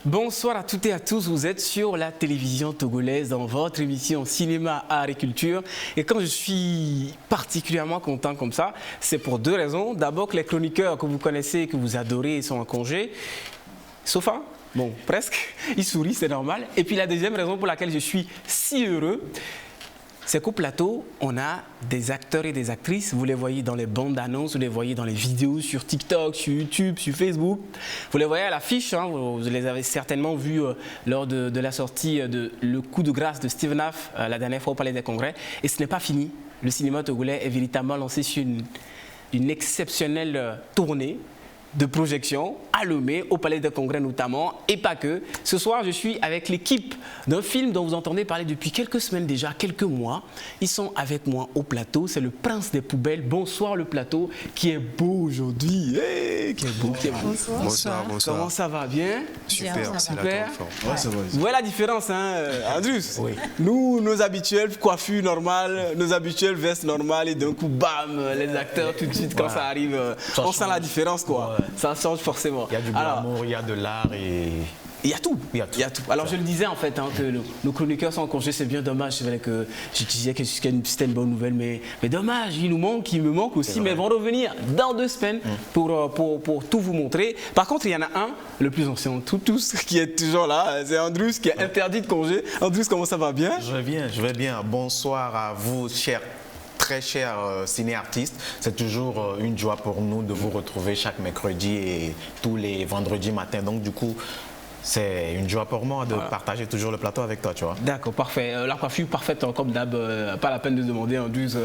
Bonsoir à toutes et à tous, vous êtes sur la télévision togolaise dans votre émission Cinéma, Art et Culture. Et quand je suis particulièrement content comme ça, c'est pour deux raisons. D'abord que les chroniqueurs que vous connaissez, que vous adorez sont en congé, sauf un, bon presque, ils sourient, c'est normal. Et puis la deuxième raison pour laquelle je suis si heureux, c'est qu'au plateau, on a des acteurs et des actrices. Vous les voyez dans les bandes annonces, vous les voyez dans les vidéos sur TikTok, sur YouTube, sur Facebook. Vous les voyez à l'affiche, hein, vous les avez certainement vus lors de la sortie de Le coup de grâce de Steve Naff la dernière fois au Palais des Congrès. Et ce n'est pas fini. Le cinéma togolais est véritablement lancé sur une exceptionnelle tournée de projection à Lomé, au Palais des Congrès notamment, et pas que. Ce soir, je suis avec l'équipe d'un film dont vous entendez parler depuis quelques semaines déjà, quelques mois. Ils sont avec moi au plateau, c'est Le Prince des Poubelles. Bonsoir le plateau, qui est beau aujourd'hui. Hey, qui est beau, qui est beau. Bonsoir. Bonsoir, bonsoir. Comment ça va? Bien? Super, c'est la forme. Ouais, ça va. Vous voyez la différence, hein, Andrus? Oui. Nous, nos habituels coiffures normales, nos habituels vestes normales, et d'un coup, bam, les acteurs, tout de suite, quand ça arrive, on sent la différence, quoi. Ouais. Ça change forcément. Il y a du glamour, il y a de l'art et... Il y a tout. Il y a tout. Alors je le disais en fait, hein, que nos chroniqueurs sont en congé, c'est bien dommage. C'est vrai que je disais que c'était une bonne nouvelle, mais dommage, il me manque aussi, mais ils vont revenir dans 2 semaines pour tout vous montrer. Par contre, il y en a un, le plus ancien de tous, qui est toujours là, c'est Andrus, qui est interdit de congé. Andrus, comment ça va? Bien? Je vais bien. Bonsoir à vous, très chers cinéartistes. C'est toujours une joie pour nous de vous retrouver chaque mercredi et tous les vendredis matins. Donc du coup, c'est une joie pour moi de partager toujours le plateau avec toi, tu vois. D'accord, parfait. La coiffure parfaite, comme d'hab, pas la peine de demander à Andrus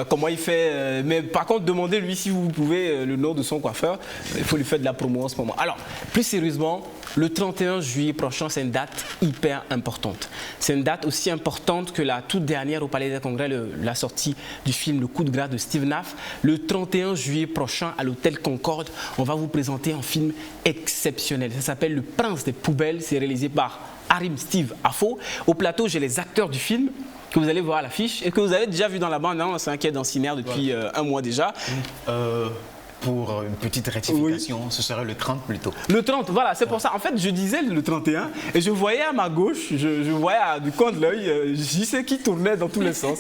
comment il fait. Mais par contre, demandez-lui si vous pouvez le nom de son coiffeur. Il faut lui faire de la promo en ce moment. Alors, plus sérieusement, le 31 juillet prochain, c'est une date hyper importante. C'est une date aussi importante que la toute dernière au Palais des Congrès, la sortie du film Le coup de grâce de Steve Naff. Le 31 juillet prochain, à l'hôtel Concorde, on va vous présenter un film exceptionnel. Ça s'appelle Le Prince des Poubelles. C'est réalisé par Harim Steve Afo. Au plateau, j'ai les acteurs du film que vous allez voir à l'affiche et que vous avez déjà vu dans la bande. C'est un qui est dans Cinéaire depuis un mois déjà. Pour une petite rectification, ce serait le 30 plutôt. Le 30, voilà, c'est pour ça. En fait, je disais le 31 et je voyais à ma gauche, je voyais du coin de l'œil, je sais qui tournait dans tous les sens.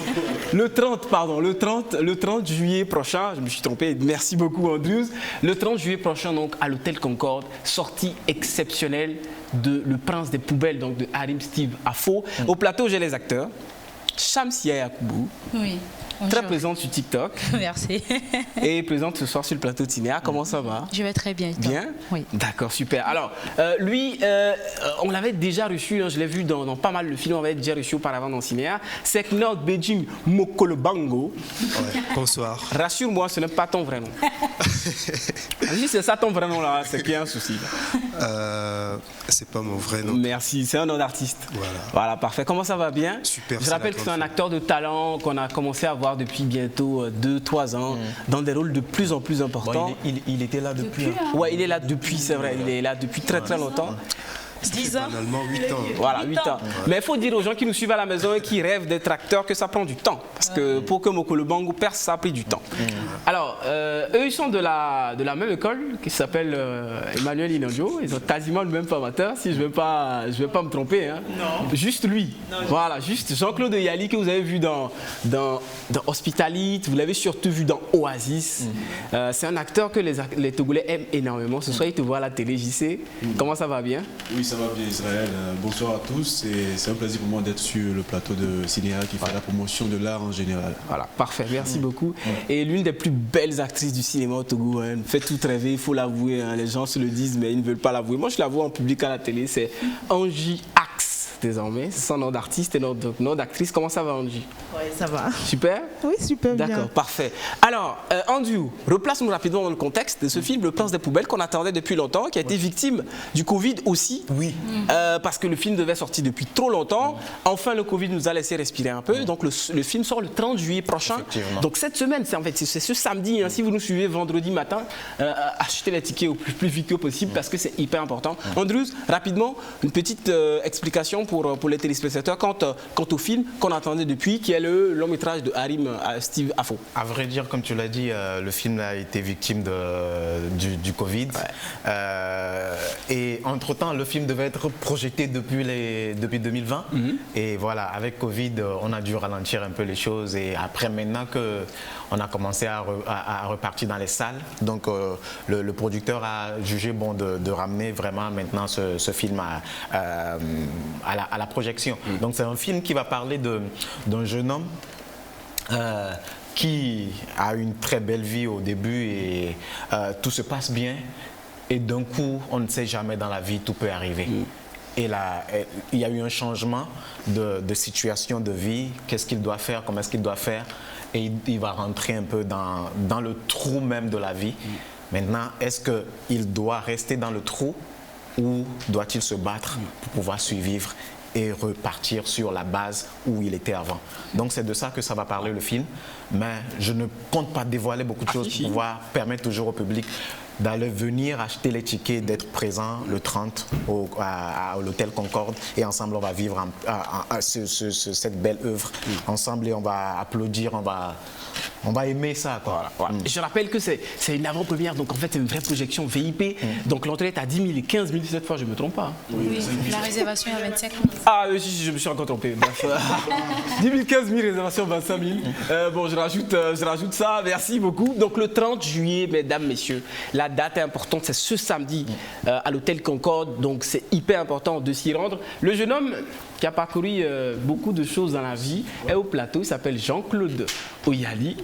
Le 30 juillet prochain, je me suis trompé, merci beaucoup Andrews. Le 30 juillet prochain, donc, à l'hôtel Concorde, sortie exceptionnelle de Le Prince des Poubelles, donc de Harim Steve Afo. Au plateau, j'ai les acteurs. Shamsia Yacoubou. Oui. Bonjour. Très présente sur TikTok. Merci. Et présente ce soir sur le plateau de Cinéa. Comment ça va? Je vais très bien. Bien? Oui. D'accord, super. Alors, lui, on l'avait déjà reçu, hein, je l'ai vu dans pas mal de films, on l'avait déjà reçu auparavant dans Cinéa. C'est Knok Beijing Mokolobango. Ouais. Bonsoir. Rassure-moi, ce n'est pas ton vrai nom. Si c'est ça ton vrai nom là, c'est qu'il y a un souci. C'est pas mon vrai nom. Merci, c'est un nom d'artiste. Voilà, parfait. Comment ça va? Bien? Super. Je rappelle que c'est un acteur de talent qu'on a commencé à voir depuis bientôt 2-3 ans, dans des rôles de plus en plus importants. Bon, il était là depuis. Ouais, il est là depuis, c'est vrai, il est là depuis très longtemps. 10 ans. Finalement, 8 ans. Voilà, 8 ans. Ouais. Mais il faut dire aux gens qui nous suivent à la maison et qui rêvent d'être acteurs que ça prend du temps. Parce que pour que Mokolobango perce, ça a pris du temps. Alors, eux, ils sont de la même école qui s'appelle Emmanuel Inanjo. Ils ont quasiment le même formateur, si je ne vais pas me tromper. Hein. Non. Juste lui. Non, voilà, juste Jean-Claude Yali que vous avez vu dans Hospitalite, vous l'avez surtout vu dans Oasis. C'est un acteur que les Togolais aiment énormément. Ce soir, ils te voient à la télé, JC. Comment ça va? Bien? Oui, ça va bien Israël. Bonsoir à tous. C'est un plaisir pour moi d'être sur le plateau de Cinéa qui fait la promotion de l'art en général. Voilà, parfait. Merci beaucoup. Et l'une des plus belles actrices du cinéma au Togo, hein, fait tout rêver, il faut l'avouer. Hein, les gens se le disent, mais ils ne veulent pas l'avouer. Moi, je la vois en public à la télé. C'est Angie Axe désormais. C'est son nom d'artiste et nom d'actrice. Comment ça va, Angie? Oui, ça va. Super? Oui, super bien. D'accord, parfait. Alors, Andrew, replace-nous rapidement dans le contexte de ce film, Le Prince des Poubelles, qu'on attendait depuis longtemps, qui a été victime du Covid aussi. Oui. Parce que le film devait sortir depuis trop longtemps. Enfin, le Covid nous a laissé respirer un peu. Donc, le film sort le 30 juillet prochain. Donc, cette semaine, c'est ce samedi. Hein, si vous nous suivez vendredi matin, achetez les tickets au plus vite que possible parce que c'est hyper important. Andrews, rapidement, une petite explication pour les téléspectateurs quant au film qu'on attendait depuis, qui est le long métrage de Harim Steve Afo. À vrai dire, comme tu l'as dit, le film a été victime du Covid. Ouais. Et entre-temps, le film devait être projeté depuis 2020. Et voilà, avec Covid, on a dû ralentir un peu les choses. Et après, maintenant qu'on a commencé à repartir dans les salles, donc le producteur a jugé bon de ramener vraiment maintenant ce film à la projection. Donc c'est un film qui va parler d'un jeune homme qui a une très belle vie au début et tout se passe bien. Et d'un coup, on ne sait jamais dans la vie, tout peut arriver. Et là, il y a eu un changement de situation de vie. Qu'est-ce qu'il doit faire? Comment est-ce qu'il doit faire? Et il va rentrer un peu dans le trou même de la vie. Maintenant, est-ce qu'il doit rester dans le trou ou doit-il se battre pour pouvoir survivre et repartir sur la base où il était avant? Donc c'est de ça que ça va parler le film. Mais je ne compte pas dévoiler beaucoup de choses pour pouvoir permettre toujours au public d'aller venir acheter les tickets, d'être présent le 30 à l'hôtel Concorde et ensemble on va vivre cette belle œuvre ensemble et on va applaudir, on va aimer ça, quoi. Voilà. Je rappelle que c'est une avant-première, donc en fait c'est une vraie projection VIP. Donc l'entrée est à 10 000 et 15 000 cette fois, je ne me trompe pas. Oui, la réservation est à 25 000. Ah, je me suis encore trompé. Bref. 10 000, 15 000, réservation 25 000. Bon, je rajoute ça, merci beaucoup. Donc le 30 juillet, mesdames, messieurs, la date est importante, c'est ce samedi à l'hôtel Concorde, donc c'est hyper important de s'y rendre. Le jeune homme qui a parcouru beaucoup de choses dans la vie est au plateau, il s'appelle Jean-Claude Oyali.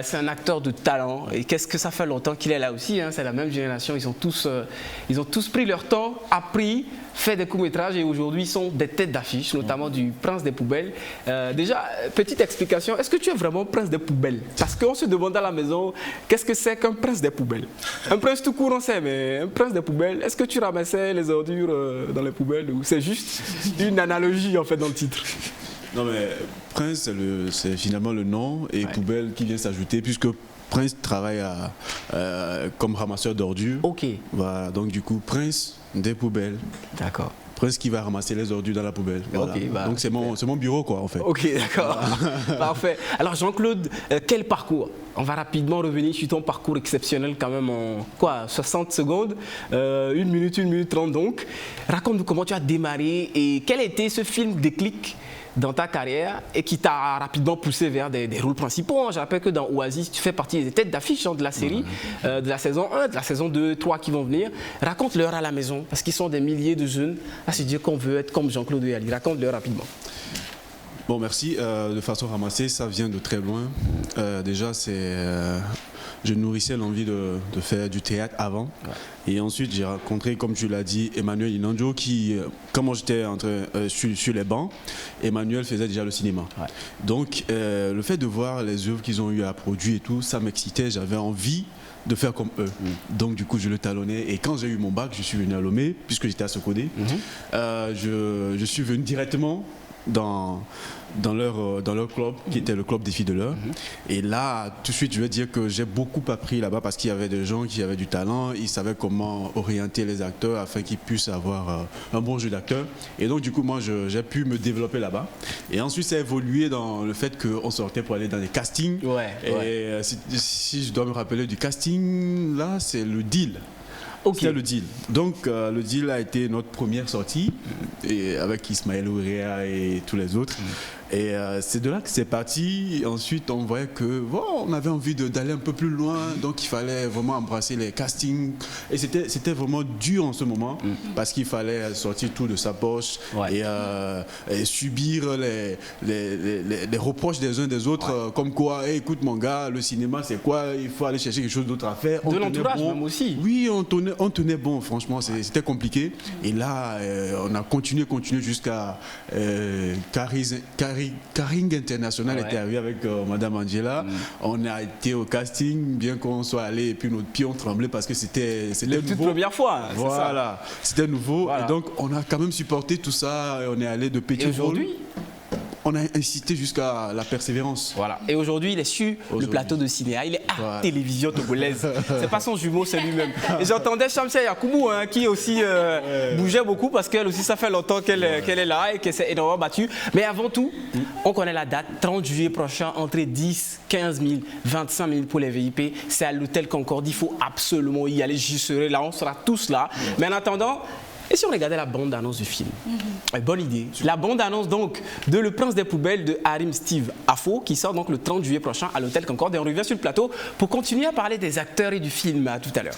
C'est un acteur de talent et qu'est-ce que ça fait longtemps qu'il est là aussi, hein, c'est la même génération, ils ont tous pris leur temps, appris, fait des courts-métrages et aujourd'hui ils sont des têtes d'affiche, notamment du Prince des Poubelles. Déjà, petite explication, est-ce que tu es vraiment Prince des Poubelles? Parce qu'on se demande à la maison, qu'est-ce que c'est qu'un Prince des Poubelles? Un prince tout court on sait, mais un Prince des Poubelles, est-ce que tu ramassais les ordures dans les poubelles ou c'est juste une analogie en fait dans le titre? Non mais Prince c'est finalement le nom et poubelle qui vient s'ajouter puisque Prince travaille comme ramasseur d'ordures. Ok. Voilà, donc du coup Prince des poubelles. D'accord. Prince qui va ramasser les ordures dans la poubelle. Voilà. Okay, bah, donc c'est mon bureau quoi en fait. Ok, d'accord. Parfait. Alors Jean-Claude, quel parcours? On va rapidement revenir sur ton parcours exceptionnel quand même en 60 secondes, 1 minute 30 donc. Raconte-nous comment tu as démarré et quel était ce film déclic dans ta carrière et qui t'a rapidement poussé vers des rôles principaux. Je rappelle que dans Oasis, tu fais partie des têtes d'affiche de la série, de la saison 1, de la saison 2, 3 qui vont venir. Raconte-leur à la maison, parce qu'ils sont des milliers de jeunes à se dire qu'on veut être comme Jean-Claude Oyali. Raconte-leur rapidement. Bon, merci. De façon ramassée, ça vient de très loin. Déjà, je nourrissais l'envie de faire du théâtre avant. Ouais. Et ensuite, j'ai rencontré, comme tu l'as dit, Emmanuel Inanjo qui, comment j'étais sur les bancs, Emmanuel faisait déjà le cinéma. Ouais. Donc, le fait de voir les œuvres qu'ils ont eu à produire et tout, ça m'excitait. J'avais envie de faire comme eux. Donc, du coup, je le talonnais. Et quand j'ai eu mon bac, je suis venu à Lomé, puisque j'étais à Socodé. Je suis venu directement dans leur club qui était le club des filles de l'heure et là tout de suite je veux dire que j'ai beaucoup appris là-bas parce qu'il y avait des gens qui avaient du talent, ils savaient comment orienter les acteurs afin qu'ils puissent avoir un bon jeu d'acteur et donc du coup moi j'ai pu me développer là-bas et ensuite ça a évolué dans le fait qu'on sortait pour aller dans des castings et si je dois me rappeler du casting là c'est le deal. Okay. C'était le deal. Donc le deal a été notre première sortie et avec Ismaël Ourea et tous les autres. Et c'est de là que c'est parti. Et ensuite, on voyait que on avait envie d'aller un peu plus loin, donc il fallait vraiment embrasser les castings. Et c'était vraiment dur en ce moment parce qu'il fallait sortir tout de sa poche et subir les reproches des uns des autres, comme quoi, hey, écoute mon gars, le cinéma c'est quoi? Il faut aller chercher quelque chose d'autre à faire. De l'entourage même aussi. Oui, on tenait bon, franchement, c'était compliqué. Et là, on a continué jusqu'à Caring International était arrivé avec Madame Angela. On a été au casting, bien qu'on soit allé et puis notre pied ont tremblé parce que c'était nouveau. Toute première fois. Voilà, c'était nouveau. Voilà. Et donc on a quand même supporté tout ça. Et on est allé de petits rôles. on a incité jusqu'à la persévérance. Voilà. Et aujourd'hui, il est sur le plateau de Cinéa. Il est à télévision togolaise. C'est pas son jumeau, c'est lui-même. Et j'entendais Shamsia Yakoubou, hein, qui aussi bougeait beaucoup parce qu'elle aussi, ça fait longtemps qu'elle est là et qu'elle s'est énormément battue. Mais avant tout, on connaît la date, 30 juillet prochain, entrée 10, 15 000, 25 000 pour les VIP. C'est à l'hôtel Concorde. Il faut absolument y aller. J'y serai là, on sera tous là. Mais en attendant, et si on regardait la bande-annonce du film? Bonne idée. La bande-annonce donc de Le Prince des Poubelles de Harim Steve Afo qui sort donc le 30 juillet prochain à l'hôtel Concorde. Et on revient sur le plateau pour continuer à parler des acteurs et du film. À tout à l'heure.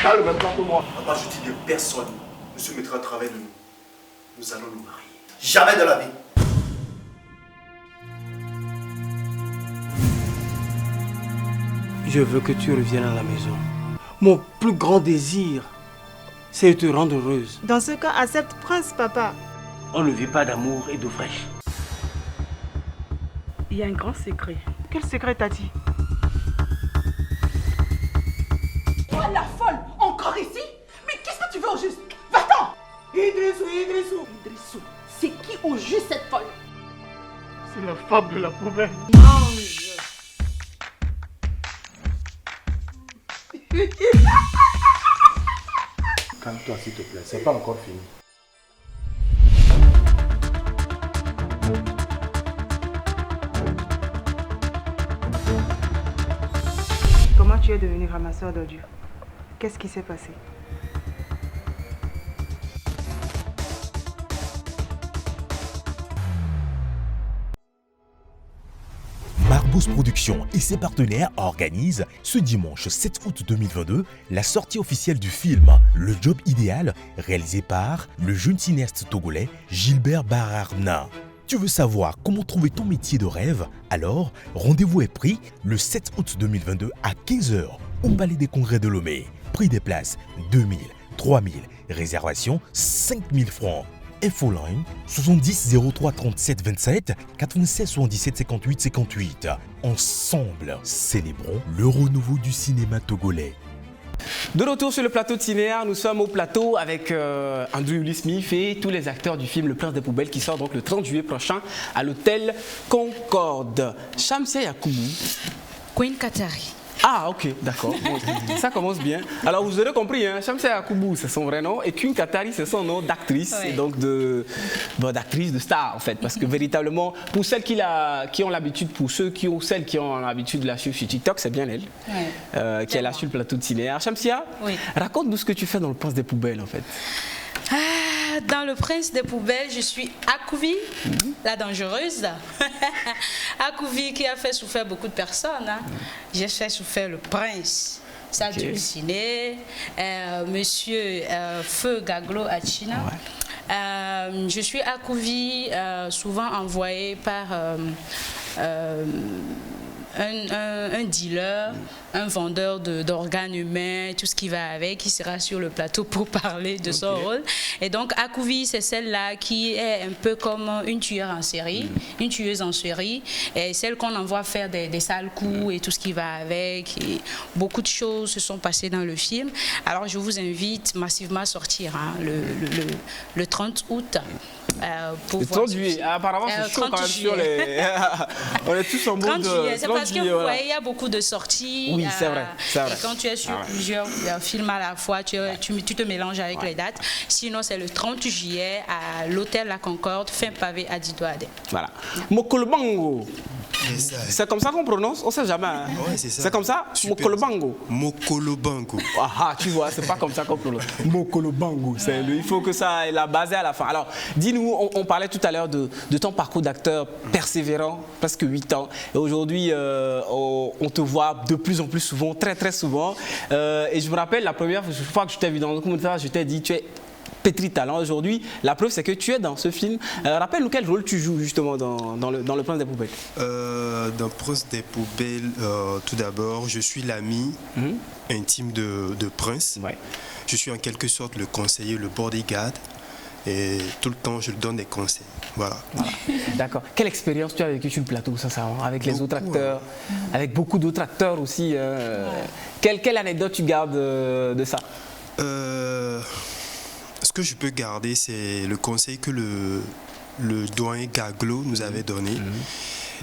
Calme maintenant pour moi. À majorité de personne ne se mettra à travers nous. Nous allons nous marier. Jamais de la vie. Je veux que tu reviennes à la maison. Mon plus grand désir, c'est de te rendre heureuse. Dans ce cas, accepte Prince, papa. On ne vit pas d'amour et d'eau fraîche. Il y a un grand secret. Quel secret, Tati? Toi, la folle, encore ici? Mais qu'est-ce que tu veux au juste? Va-t'en! Idrissou. C'est qui au juste cette folle? C'est la femme de la poubelle. Calme-toi s'il te plaît, c'est pas encore fini. Comment tu es devenu ramasseur d'ordures? Qu'est-ce qui s'est passé? Marbous Productions et ses partenaires organisent ce dimanche 7 août 2022 la sortie officielle du film Le Job Idéal, réalisé par le jeune cinéaste togolais Gilbert Bararna. Tu veux savoir comment trouver ton métier de rêve? Alors, rendez-vous est pris le 7 août 2022 à 15 h au Palais des Congrès de Lomé. Prix des places 2000, 3000, réservation 5000 francs. Infoline 70 03 37 27 96 77 58 58. Ensemble, célébrons le renouveau du cinéma togolais. De retour sur le plateau de Cinéa, nous sommes au plateau avec Andrew Will Smith et tous les acteurs du film Le Prince des Poubelles qui sort donc le 30 juillet prochain à l'hôtel Concorde. Shamsia Yakoubou. Queen Katari. Ah ok, d'accord, bon, ça commence bien. Alors vous aurez compris, hein, Shamsia Yakoubou c'est son vrai nom et Queen Katari c'est son nom d'actrice, et donc d'actrice, de star en fait. Parce que véritablement, pour celles qui ont l'habitude, pour celles qui ont l'habitude de la suivre sur TikTok, c'est bien elle qui est là sur le plateau de Cinéa. Shamsia, raconte-nous ce que tu fais dans Le Prince des Poubelles en fait. Dans Le Prince des Poubelles, je suis Akouvi, la dangereuse. Akouvi qui a fait souffrir beaucoup de personnes. Hein. J'ai fait souffrir le prince, Sadio Ciné, monsieur Feu Gaglo Achina. Je suis Akouvi, souvent envoyé par un dealer, un vendeur d'organes humains, tout ce qui va avec, qui sera sur le plateau pour parler de son rôle. Et donc Akouvi, c'est celle-là qui est un peu comme une tueuse en série, et celle qu'on envoie faire des sales coups et tout ce qui va avec. Et beaucoup de choses se sont passées dans le film. Alors je vous invite massivement à sortir le 30 août. Le 30 juillet, apparemment c'est chaud quand même sur les... On est tous en mode 30 juillet, c'est parce que vous voyez, il y a beaucoup de sorties. Oui, c'est vrai. Et quand tu es sur plusieurs films à la fois, tu te mélanges avec les dates. Sinon, c'est le 30 juillet à l'hôtel La Concorde, fin pavé à Didoade. Voilà. Mokolobango. C'est comme ça qu'on prononce, on ne sait jamais. Hein. Ouais, c'est ça. C'est comme ça, Mokolobango. Mokolobango. Ah, tu vois, c'est pas comme ça qu'on prononce. Mokolobango, il faut que ça ait la base à la fin. Alors, dis-nous, on parlait tout à l'heure de ton parcours d'acteur persévérant, presque 8 ans. Et aujourd'hui, on te voit de plus en plus souvent, très très souvent. Et je me rappelle, la première fois que je t'ai vu dans le documentaire, je t'ai dit, tu es pétri de talent aujourd'hui. La preuve, c'est que tu es dans ce film. Rappelle-nous quel rôle tu joues justement dans le Prince des poubelles. Dans Prince des poubelles, tout d'abord, je suis l'ami intime de Prince. Ouais. Je suis en quelque sorte le conseiller, le bodyguard. Et tout le temps, je lui donne des conseils. Voilà. D'accord. Quelle expérience tu as vécue sur le plateau, sincèrement, avec les autres acteurs, avec beaucoup d'autres acteurs aussi. Quelle anecdote tu gardes de ça? Ce que je peux garder, c'est le conseil que le doyen Gaglo nous avait donné.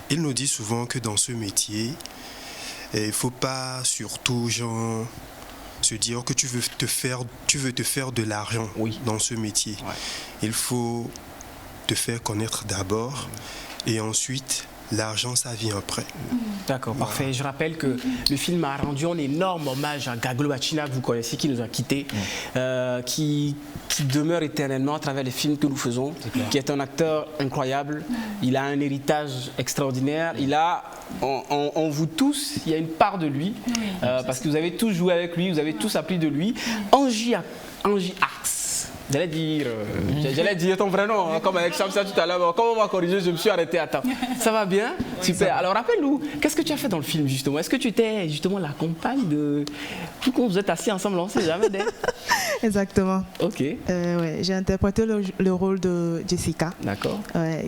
Il nous dit souvent que dans ce métier, il ne faut pas surtout se dire que tu veux te faire de l'argent dans ce métier. Ouais. Il faut te faire connaître d'abord et ensuite l'argent, ça vient après. D'accord, parfait. Je rappelle que le film a rendu un énorme hommage à Gaglo Achina, que vous connaissez, qui nous a quittés, qui demeure éternellement à travers les films que nous faisons, qui est un acteur incroyable. Il a un héritage extraordinaire. Il a, en vous tous, il y a une part de lui, parce que vous avez tous joué avec lui, vous avez tous appris de lui. Angie Axe. J'allais dire ton vrai nom, hein, comme avec Shamsa tout à l'heure. Comme on m'a corrigé, je me suis arrêté à temps. Ça va bien? Super. Alors rappelle-nous, qu'est-ce que tu as fait dans le film justement? Est-ce que tu étais justement la compagne de... Tout quand vous êtes assis ensemble, on ne sait jamais d'elle. Exactement. Ok. Ouais, j'ai interprété le rôle de Jessica. D'accord.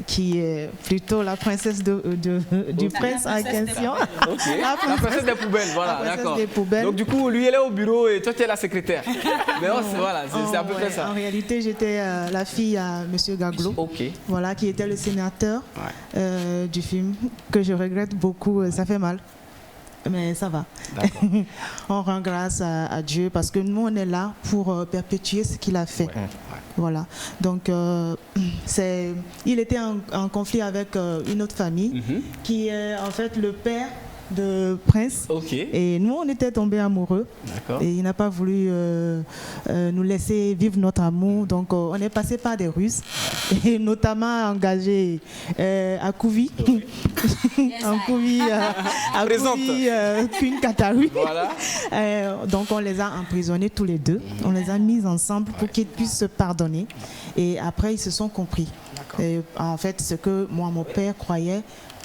Qui est plutôt la princesse du prince en question. Ok. La princesse des poubelles, voilà, d'accord. Poubelles. Donc du coup, lui, elle est au bureau et toi, tu es la secrétaire. Mais voilà, c'est à peu près ça. En réalité, j'étais la fille à M. Gaglo, voilà, qui était le sénateur du film, que je regrette beaucoup, ça fait mal. Mais ça va. On rend grâce à Dieu parce que nous, on est là pour perpétuer ce qu'il a fait. Voilà. Donc, il était en conflit avec une autre famille qui est en fait le père de Prince. Et nous, on était tombés amoureux. Et il n'a pas voulu nous laisser vivre notre amour. Donc, on est passé par des ruses. Et notamment engagé Akouvi. Akouvi, Queen Katari. Donc, on les a emprisonnés tous les deux. On les a mis ensemble pour qu'ils puissent se pardonner. Et après, ils se sont compris. Et, en fait, ce que moi, mon père croyait,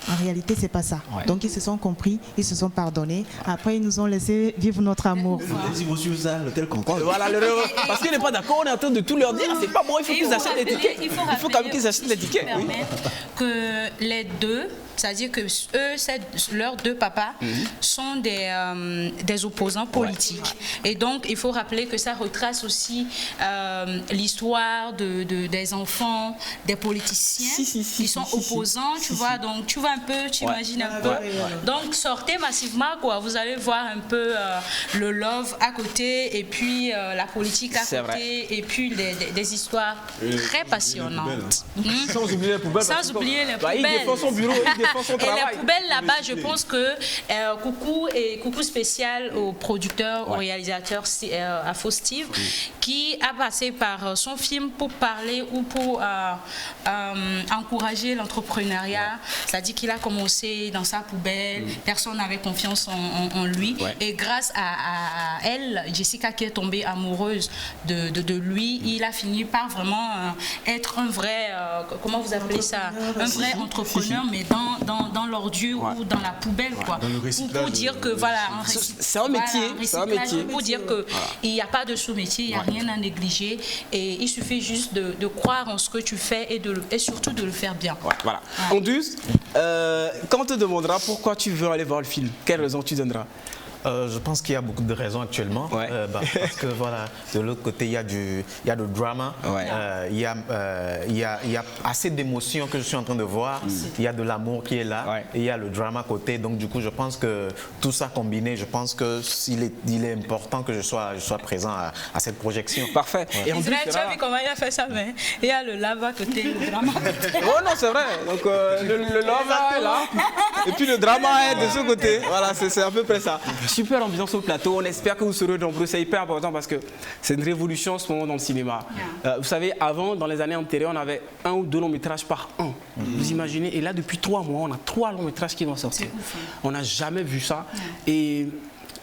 en réalité, c'est pas ça. Donc, ils se sont compris, ils se sont pardonnés. Après, ils nous ont laissé vivre notre amour. Voilà, parce qu'il n'est pas d'accord, on est en train de tout leur dire. C'est pas bon, il faut qu'ils achètent les tickets. Il faut quand même qu'ils achètent les tickets. Que les deux, c'est-à-dire que eux, leurs deux papas, sont des opposants politiques. Et donc, il faut rappeler que ça retrace aussi l'histoire des enfants, des politiciens qui sont opposants, tu vois. Donc, tu vois un peu, tu imagines un peu. Donc, sortez massivement, quoi. Vous allez voir un peu le love à côté et puis la politique à côté et puis des histoires très passionnantes. Sans oublier les poubelles. Sans oublier les poubelles. Il défend son bureau, il défend son travail. Et les poubelles là-bas, je pense que coucou spécial au producteur, au réalisateur Afo Steve, qui a passé par son film pour parler ou pour encourager l'entrepreneuriat. C'est-à-dire qu'il a commencé dans sa poubelle, personne n'avait confiance en lui. Et grâce à elle, Jessica, qui est tombée amoureuse de lui, il a fini par vraiment être un vrai, comment vous appelez ça, un vrai entrepreneur, mais dans l'ordure ou dans la poubelle, quoi. Pour dire que voilà, c'est un métier, pour dire que il n'y a pas de sous-métier, il n'y a rien à négliger, et il suffit juste de croire en ce que tu fais et surtout de le faire bien. Voilà. Ondus, quand on te demandera pourquoi tu veux aller voir le film, quelle raison tu donneras? Je pense qu'il y a beaucoup de raisons actuellement. Parce que voilà, de l'autre côté, il y a du drama. Il y a assez d'émotions que je suis en train de voir. Il y a de l'amour qui est là. Et il y a le drama à côté. Donc du coup, je pense que tout ça combiné, je pense qu'il est important que je sois présent à cette projection. Parfait. Et tu as vu comment il a fait ça, mais il y a le love à côté, le drama à côté. Oh non, c'est vrai. Donc le love est là. Et puis le drama est de ce côté. Voilà, c'est à peu près ça. Super ambiance au plateau, on espère que vous serez nombreux, c'est hyper important parce que c'est une révolution en ce moment dans le cinéma. Vous savez, avant, dans les années antérieures, on avait 1 ou 2 longs métrages par an. Vous imaginez, et là depuis 3 mois, on a 3 longs métrages qui vont sortir. On n'a jamais vu ça. Et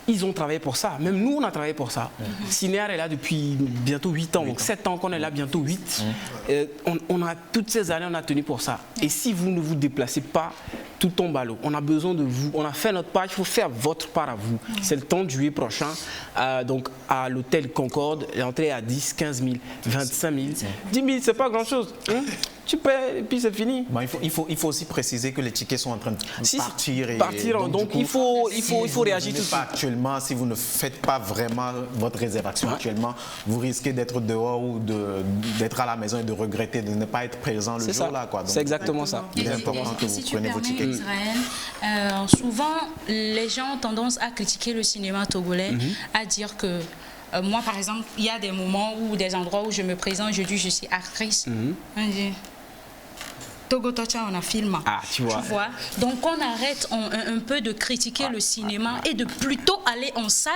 ils ont travaillé pour ça. Même nous, on a travaillé pour ça. Cinéar est là depuis bientôt 8 ans. Donc 7 ans qu'on est là, bientôt 8. On a, toutes ces années, on a tenu pour ça. Et si vous ne vous déplacez pas, tout tombe à l'eau. On a besoin de vous. On a fait notre part. Il faut faire votre part à vous. C'est le 30 juillet prochain. Donc à l'hôtel Concorde, l'entrée à 10, 15 000, 25 000. 10 000, c'est pas grand-chose. Tu paies et puis c'est fini. Bon, il faut aussi préciser que les tickets sont en train de partir. Donc il faut réagir tout de suite. Actuellement, si vous ne faites pas vraiment votre réservation actuellement, vous risquez d'être dehors ou d'être à la maison et de regretter de ne pas être présent le jour-là. C'est exactement ça. Il est important que vous preniez vos tickets. Israël, souvent, les gens ont tendance à critiquer le cinéma togolais, à dire que moi, par exemple, il y a des moments ou des endroits où je me présente, je dis je suis actrice. On dit Togo Tocha, on a filmé. Ah, tu vois. Donc on arrête un peu de critiquer le cinéma et de plutôt aller en salle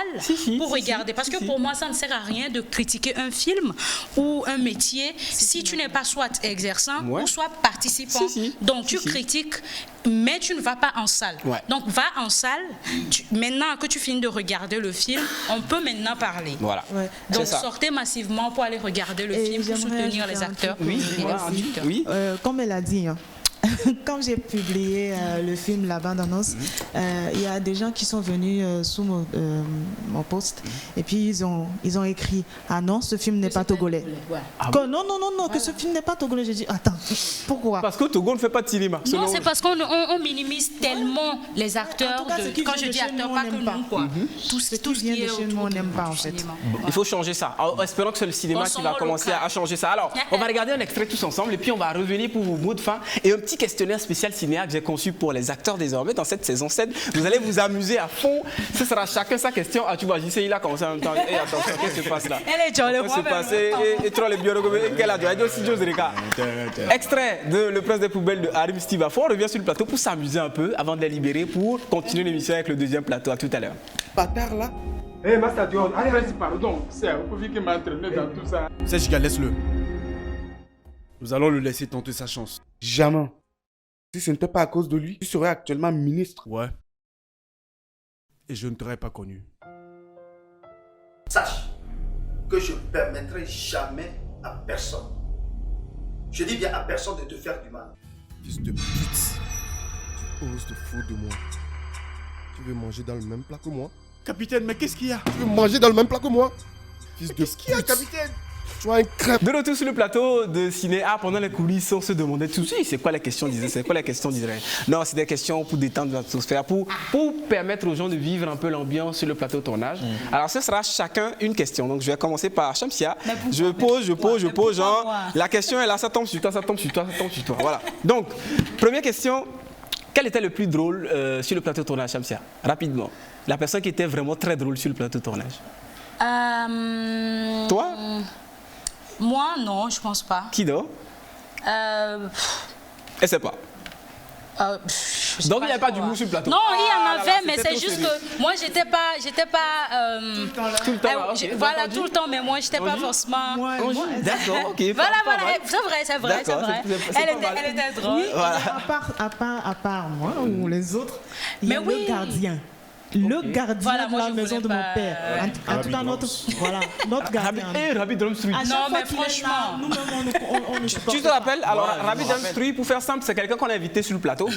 pour regarder. Parce que pour moi, ça ne sert à rien de critiquer un film ou un métier si tu n'es pas soit exerçant ou soit participant. Donc tu critiques, mais tu ne vas pas en salle. Donc va en salle. Maintenant que tu finis de regarder le film, on peut maintenant parler. Voilà. Donc sortez massivement pour aller regarder le film, pour soutenir les acteurs et les producteurs. Comme elle a dit, quand j'ai publié le film La bande-annonce, il y a des gens qui sont venus sous mon post et puis ils ont écrit « Ah non, ce film n'est pas togolais. » Non, que ce film n'est pas togolais. J'ai dit « Attends, pourquoi ?» Parce que Togo ne fait pas de cinéma. Non, c'est parce qu'on minimise tellement les acteurs. Quand je dis acteurs, pas que nous, quoi. Tout ce qui vient de chez nous, on n'aime pas en fait. Il faut changer ça. Alors, espérons que c'est le cinéma qui va commencer à changer ça. Alors, on va regarder un extrait tous ensemble et puis on va revenir pour vos mots de fin et un petit questionnaire spécial cinéa que j'ai conçu pour les acteurs désormais dans cette saison 7. Vous allez vous amuser à fond. Ce sera chacun sa question. Ah, tu vois, JC, il a commencé en même temps. Et attention, qu'est-ce qui se passe là? Elle est jolie, qu'est-ce qui se passe? Et tu vois les biologues, quel a dit? Extrait de Le Prince des Poubelles de Harim Steve Afo. On revient sur le plateau pour s'amuser un peu avant de les libérer pour continuer l'émission avec le deuxième plateau. À tout à l'heure. Bâtard là. Master Dion, pardon. C'est un peu qui m'a entraîné dans tout ça. Serge, laisse-le. Nous allons le laisser tenter sa chance. Jamais. Si ce n'était pas à cause de lui, tu serais actuellement ministre. Ouais. Et je ne t'aurais pas connu. Sache que je ne permettrai jamais à personne, je dis bien à personne, de te faire du mal. Fils de pute, tu oses te foutre de moi. Tu veux manger dans le même plat que moi? Capitaine, mais qu'est-ce qu'il y a? Tu veux manger dans le même plat que moi? Fils de pute. Qu'est-ce qu'il y a, capitaine? Tu as un crêpe. De retour sur le plateau de Ciné A, pendant les coulisses, on se demandait tout de suite c'est quoi la question d'Israël. Non, c'est des questions pour détendre l'atmosphère, pour permettre aux gens de vivre un peu l'ambiance sur le plateau de tournage. Alors ce sera chacun une question. Donc je vais commencer par Shamsia. Je pose, genre, la question est là, ça tombe sur toi. Voilà. Donc, première question, quel était le plus drôle sur le plateau de tournage, Shamsia? Rapidement. La personne qui était vraiment très drôle sur le plateau de tournage. Toi? Moi, non, je pense pas. Qui d'autre? Et c'est pas. Donc il n'y avait pas d'humour sur le plateau? Non, il y en avait, mais c'est juste que moi, j'étais pas tout le temps. Voilà, tout le temps, mais moi, j'étais pas forcément. D'accord, ok. Voilà, c'est vrai. Elle était drôle. À part moi ou les autres, il y a le gardien. Le gardien de la maison de mon père. En tout cas, notre gardien. Rabbi Drumstreet. Non, mais franchement. Tu te rappelles? Alors, Rabbi Drumstreet, pour faire simple, c'est quelqu'un qu'on a invité sur le plateau.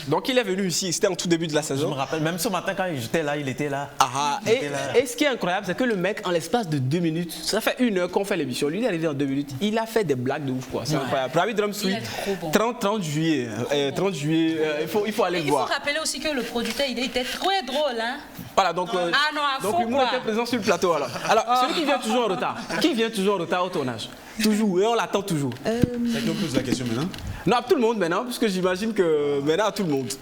Donc, il est venu ici. C'était en tout début de la saison. Je me rappelle, même ce matin, quand j'étais là, il était là. Et ce qui est incroyable, c'est que le mec, en l'espace de 2 minutes, ça fait 1 heure qu'on fait l'émission. Lui, il est arrivé en 2 minutes. Il a fait des blagues de ouf, quoi. C'est incroyable. Rabbi Drumstreet, 30 juillet. Il faut aller le voir. Il faut rappeler aussi que le producteur, il était très drôle. Voilà, donc l'humour était présent sur le plateau. Alors, celui qui vient toujours en retard. Qui vient toujours en retard au tournage? Toujours, et on l'attend toujours. C'est qui pose la question maintenant? Non, à tout le monde maintenant, puisque j'imagine que maintenant à tout le monde.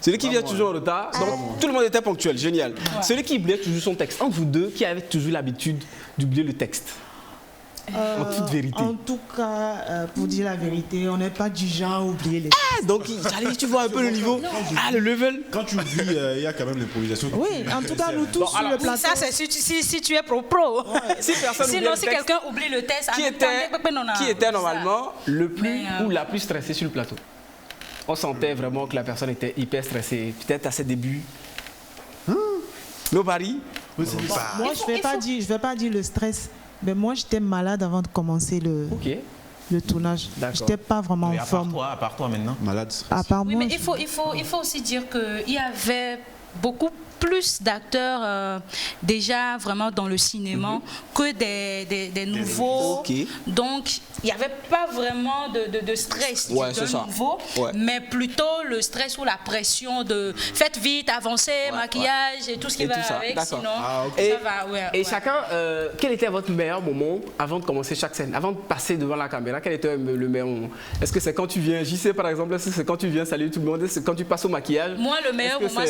Celui qui vient toujours en retard, donc tout le monde était ponctuel, génial. Ouais. Celui qui oubliait toujours son texte. Entre vous deux, qui avait toujours l'habitude d'oublier le texte? En toute vérité. En tout cas, pour dire la vérité, on n'est pas du genre à oublier les textes. Donc, tu vois un peu le niveau. Le level. Quand tu oublies, il y a quand même l'improvisation. Oui, en tout cas, nous tous sur le plateau. Ça, c'est si tu es pro. Ouais. Sinon, si quelqu'un oublie le texte, qui était normalement le plus ou la plus stressée sur le plateau? On sentait vraiment que la personne était hyper stressée. Peut-être à ses débuts. Nobody? Moi, je ne vais pas dire le stress. Mais moi, j'étais malade avant de commencer le tournage. Je n'étais pas vraiment en forme. À part toi maintenant? Malade. À part moi, mais il faut aussi dire qu'il y avait beaucoup plus d'acteurs déjà vraiment dans le cinéma que des nouveaux. Donc, il n'y avait pas vraiment de stress d'un nouveau, mais plutôt le stress ou la pression de faites vite, avancez, maquillage et tout ce qui va avec. Sinon, ça va. Et chacun, quel était votre meilleur moment avant de commencer chaque scène, avant de passer devant la caméra? Quel était le meilleur moment? Est-ce que c'est quand tu viens, JC par exemple, est-ce que c'est quand tu viens saluer tout le monde? Est-ce que c'est quand tu passes au maquillage? Moi, le meilleur moment,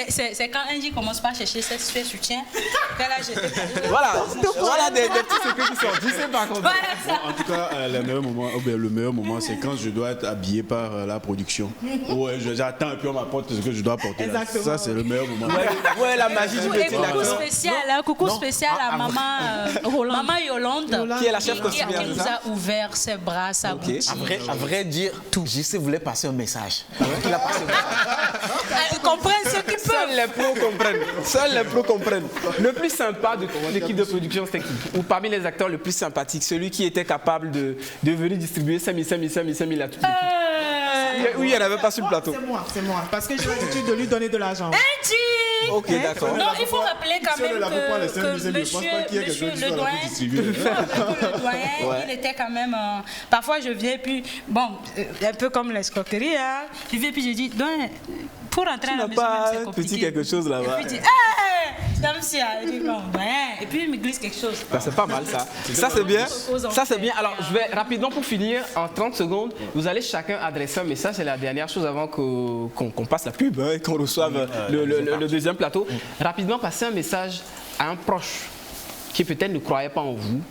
c'est quand Angie commence pas à chercher ses soutiens. Voilà des petits secrets qui sortent. JC par contre. En tout cas, le meilleur moment, c'est quand je dois être habillé par la production. Ouais, j'attends et puis on m'apporte ce que je dois apporter. Ça, c'est le meilleur moment. Ouais, la magie du petit. Coucou spécial à maman Yolande, qui est la chef qui nous a ouvert ses bras, sa boutique. À vrai dire, JC voulait passer un message. Il a passé un message. Comprennent ceux qui peuvent. Seuls les pros comprennent. Le plus sympa de toute l'équipe de production, c'était qui? Ou parmi les acteurs le plus sympathique, celui qui était capable de venir distribuer 5 000 à toute l'équipe. Oui, elle n'avait pas sur le plateau. C'est moi. Parce que j'ai l'habitude de lui donner de l'argent. Ok, d'accord. Non, il faut rappeler quand même que monsieur le doyen, il était quand même... parfois, je viens et puis... Bon, un peu comme l'escroquerie, hein. Je viens et puis je dis... Pour rentrer à la maison, c'est compliqué. Petit quelque chose là-bas. Et puis il dit, comme si, et puis il me glisse quelque chose. C'est pas mal ça. Ça c'est bien. Ça c'est bien. Alors je vais rapidement pour finir, en 30 secondes, vous allez chacun adresser un message. C'est la dernière chose avant qu'on passe la pub et qu'on reçoive le deuxième plateau. Rapidement passer un message à un proche qui peut-être ne croyait pas en vous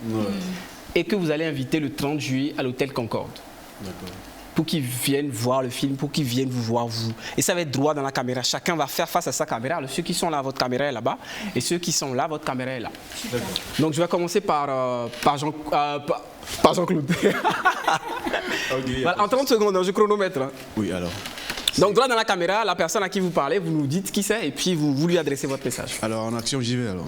et que vous allez inviter le 30 juillet à l'hôtel Concorde. D'accord. Pour qu'ils viennent voir le film, pour qu'ils viennent vous voir vous. Et ça va être droit dans la caméra. Chacun va faire face à sa caméra. Alors, ceux qui sont là, votre caméra est là-bas. Et ceux qui sont là, votre caméra est là. Donc, je vais commencer par Jean-Claude. Voilà, en 30 secondes, je chronomètre. Oui, alors. Donc, droit dans la caméra, la personne à qui vous parlez, vous nous dites qui c'est et puis vous lui adressez votre message. Alors, en action, j'y vais alors.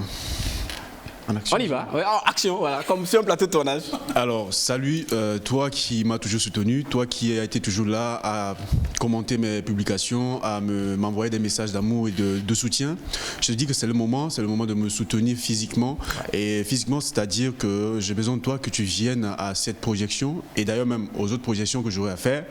On y va, en action, voilà, comme sur un plateau de tournage. Alors, salut, toi qui m'as toujours soutenu, toi qui as été toujours là à commenter mes publications, à m'envoyer des messages d'amour et de soutien. Je te dis que c'est le moment de me soutenir physiquement. Et physiquement, c'est-à-dire que j'ai besoin de toi, que tu viennes à cette projection et d'ailleurs même aux autres projections que j'aurai à faire.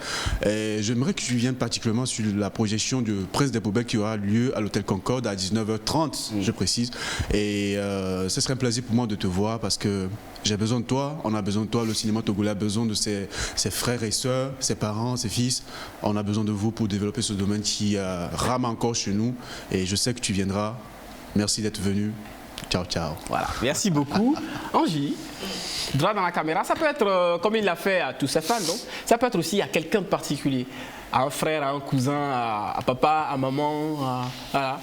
Et j'aimerais que tu viennes particulièrement sur la projection de Prince des Poubelles qui aura lieu à l'hôtel Concorde à 19h30, je précise. Et ce serait un plaisir pour moi de te voir parce que j'ai besoin de toi, on a besoin de toi, le cinéma togolais a besoin de ses frères et sœurs, ses parents, ses fils. On a besoin de vous pour développer ce domaine qui rame encore chez nous et je sais que tu viendras. Merci d'être venu. Ciao, ciao. Voilà, merci beaucoup. Angie, droit dans la caméra, ça peut être comme il l'a fait à tous ses fans, donc ça peut être aussi à quelqu'un de particulier, à un frère, à un cousin, à papa, à maman, voilà.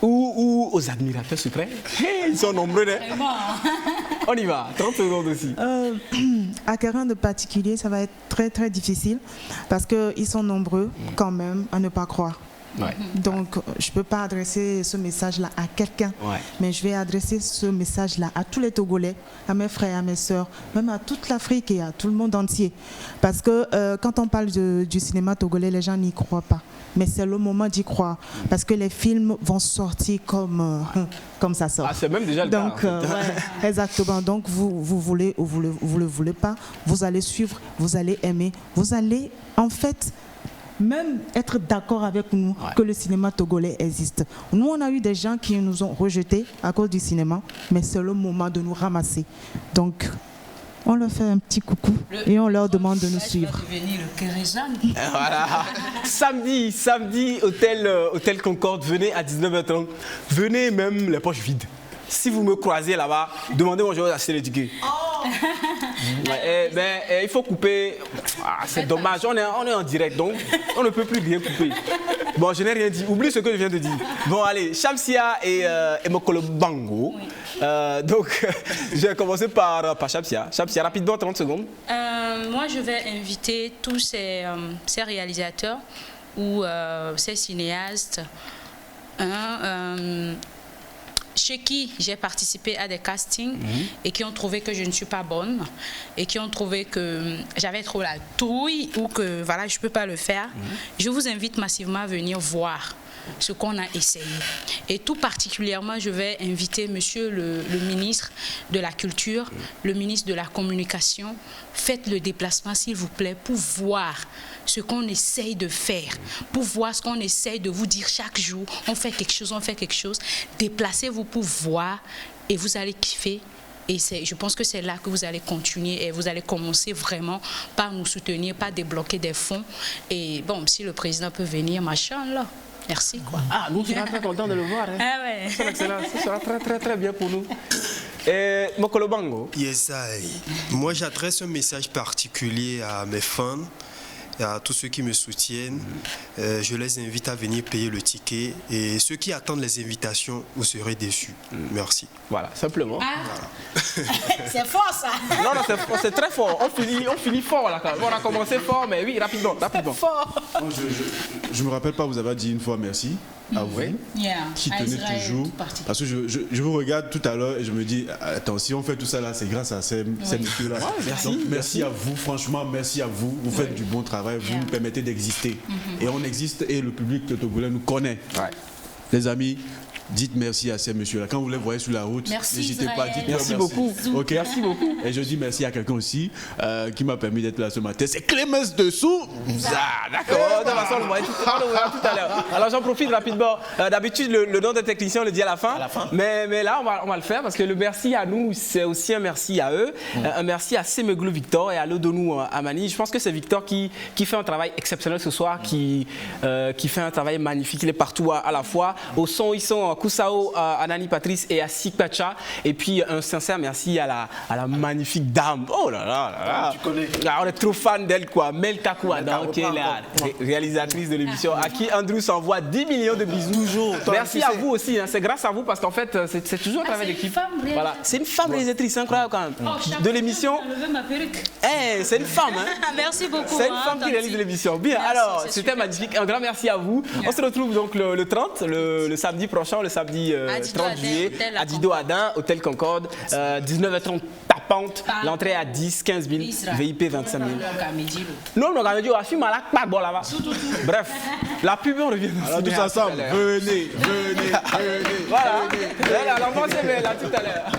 Ou aux admirateurs secrets. Ils sont nombreux. On y va, 30 secondes aussi. À quelqu'un de particulier, ça va être très très difficile parce qu'ils sont nombreux quand même à ne pas croire. Ouais. Donc, je ne peux pas adresser ce message-là à quelqu'un, mais je vais adresser ce message-là à tous les Togolais, à mes frères, à mes sœurs, même à toute l'Afrique et à tout le monde entier. Parce que quand on parle du cinéma togolais, les gens n'y croient pas. Mais c'est le moment d'y croire, parce que les films vont sortir comme ça sort. Ah, c'est même déjà le cas. Donc, exactement. Donc, vous voulez ou vous le voulez pas, vous allez suivre, vous allez aimer, vous allez en fait même être d'accord avec nous que le cinéma togolais existe. Nous, on a eu des gens qui nous ont rejetés à cause du cinéma, mais c'est le moment de nous ramasser. Donc, on leur fait un petit coucou et on leur demande de nous suivre. Voilà. Samedi, hôtel Concorde, venez à 19h30. Venez même les poches vides. Si vous me croisez là-bas, demandez-moi, je vais acheter les tickets. Il faut couper. C'est dommage, on est en direct, donc on ne peut plus rien couper. Bon, je n'ai rien dit. Oublie ce que je viens de dire. Bon, allez, Shamsia et Mokolo Bango. Donc, je vais commencer par Shamsia. Shamsia, rapidement, 30 secondes. Moi, je vais inviter tous ces réalisateurs ou ces cinéastes chez qui j'ai participé à des castings et qui ont trouvé que je ne suis pas bonne et qui ont trouvé que j'avais trop la trouille ou que voilà, je ne peux pas le faire, je vous invite massivement à venir voir ce qu'on a essayé. Et tout particulièrement, je vais inviter monsieur le ministre de la Culture, le ministre de la Communication. Faites le déplacement, s'il vous plaît, pour voir ce qu'on essaye de faire, pour voir ce qu'on essaye de vous dire chaque jour. On fait quelque chose, on fait quelque chose. Déplacez-vous pour voir et vous allez kiffer. Et je pense que c'est là que vous allez continuer et vous allez commencer vraiment par nous soutenir, par débloquer des fonds. Et bon, si le président peut venir, machin, là. Merci, quoi. Ah, nous serons très contents de le voir. Hein. Ah ouais. C'est excellent. Ce sera très, très, très bien pour nous. Et Mokolo Bango. Yes, moi, j'adresse un message particulier à mes fans, à tous ceux qui me soutiennent. Je les invite à venir payer le ticket. Et ceux qui attendent les invitations, vous serez déçus. Merci. Voilà, simplement. Ah. Voilà. C'est fort, ça. Non, non, c'est très fort. On finit fort, là. On a commencé fort, mais oui, rapidement. Fort. Non, je me rappelle pas, vous avez dit une fois merci à vous, qui tenez toujours. Parce que je vous regarde tout à l'heure et je me dis, attends, si on fait tout ça là, c'est grâce à ces messieurs-là. Merci. Merci à vous, franchement, merci à vous. Vous faites du bon travail, vous nous permettez d'exister. Et on existe et le public togolais nous connaît. Les amis, dites merci à ces messieurs-là. Quand vous les voyez sur la route, n'hésitez pas, dites merci beaucoup. Okay. Merci beaucoup. Et je dis merci à quelqu'un aussi qui m'a permis d'être là ce matin. C'est Clémence Dessous. D'accord. De toute façon, on le voit tout à l'heure. Alors j'en profite rapidement. D'habitude, le nom des techniciens, on le dit à la fin. Mais là, on va le faire parce que le merci à nous, c'est aussi un merci à eux. Un merci à Semeglou Victor et à Lodonou Amani. Je pense que c'est Victor qui fait un travail exceptionnel ce soir, qui fait un travail magnifique. Il est partout à la fois. Au son, ils sont Kusao, Anani Patrice et à Sikpacha. Et puis un sincère merci à la magnifique dame. Oh là là là là. Tu connais. Là, on est trop fan d'elle, quoi. Mel Takouadan, qui est la réalisatrice de l'émission, à qui Andrew s'envoie 10 millions de bisous. Toujours. Merci à vous aussi. Hein. C'est grâce à vous parce qu'en fait, c'est toujours un travail d'équipe. Voilà. C'est une femme réalisatrice, incroyable quand même. De l'émission. Hey, c'est une femme. Hein. Merci beaucoup. C'est une femme qui réalise l'émission. Bien, merci, alors, c'était magnifique. Un grand merci à vous. On se retrouve donc le 30, le samedi prochain, le samedi 30 juillet, à Dido Adin, Hôtel Concorde, 19h30 tapante, l'entrée à 10, 15 000, VIP 25 000. Non, non, on a filmé pas bon là-bas. Bref, la pub, on revient. Alors tous ensemble, venez. Voilà, l'enfant c'est belle là tout à l'heure.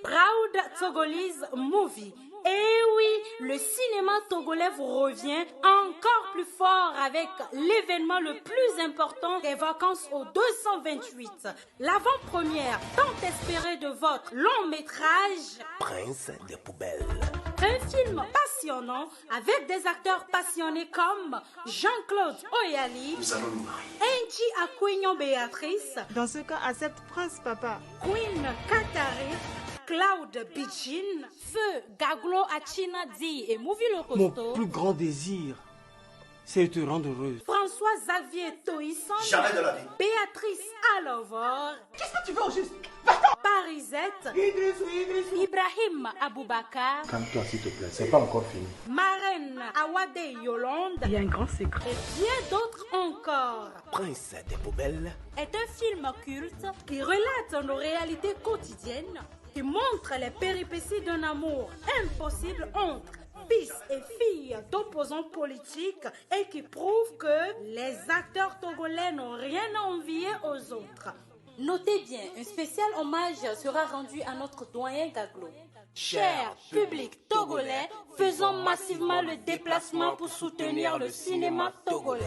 Proud Togolese Movie. Et oui, le cinéma togolais vous revient encore plus fort avec l'événement le plus important des vacances au 228. L'avant-première tant espérée de votre long métrage Prince des poubelles. Un film passionnant avec des acteurs passionnés comme Jean-Claude Oyali, Angie Aquignon Béatrice, dans ce cas accepte Prince Papa, Queen Katari, Claude Bidjin, Feu Gaglo Achina Di et Movie Locosto. Mon plus grand désir, c'est de te rendre heureuse. François Xavier Toisson. Jamais de la vie. Béatrice Alovor. Qu'est-ce que tu veux au juste? Parisette. Idrissou. Ibrahim Aboubakar. Calme-toi s'il te plaît, c'est pas encore fini. Marraine Awade Yolande. Il y a un grand secret. Et bien d'autres encore. Prince des poubelles est un film culte qui relate nos réalités quotidiennes, qui montre les péripéties d'un amour impossible entre fils et filles d'opposants politiques et qui prouve que les acteurs togolais n'ont rien à envier aux autres. Notez bien, un spécial hommage sera rendu à notre doyen Gaglo. Cher public togolais, faisons massivement le déplacement pour soutenir le cinéma togolais.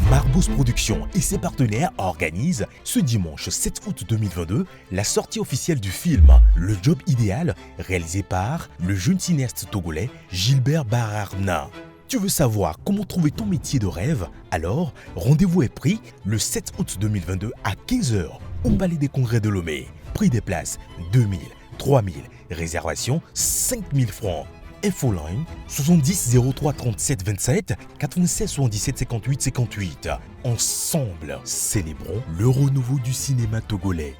Marbous Productions et ses partenaires organisent ce dimanche 7 août 2022 la sortie officielle du film Le Job Idéal, réalisé par le jeune cinéaste togolais Gilbert Bararna. Tu veux savoir comment trouver ton métier de rêve? Alors, rendez-vous est pris le 7 août 2022 à 15h au Palais des Congrès de Lomé. Prix des places 2000, 3000, réservation 5000 francs. Infoline 70 03 37 27 96 77 58 58. Ensemble, célébrons le renouveau du cinéma togolais.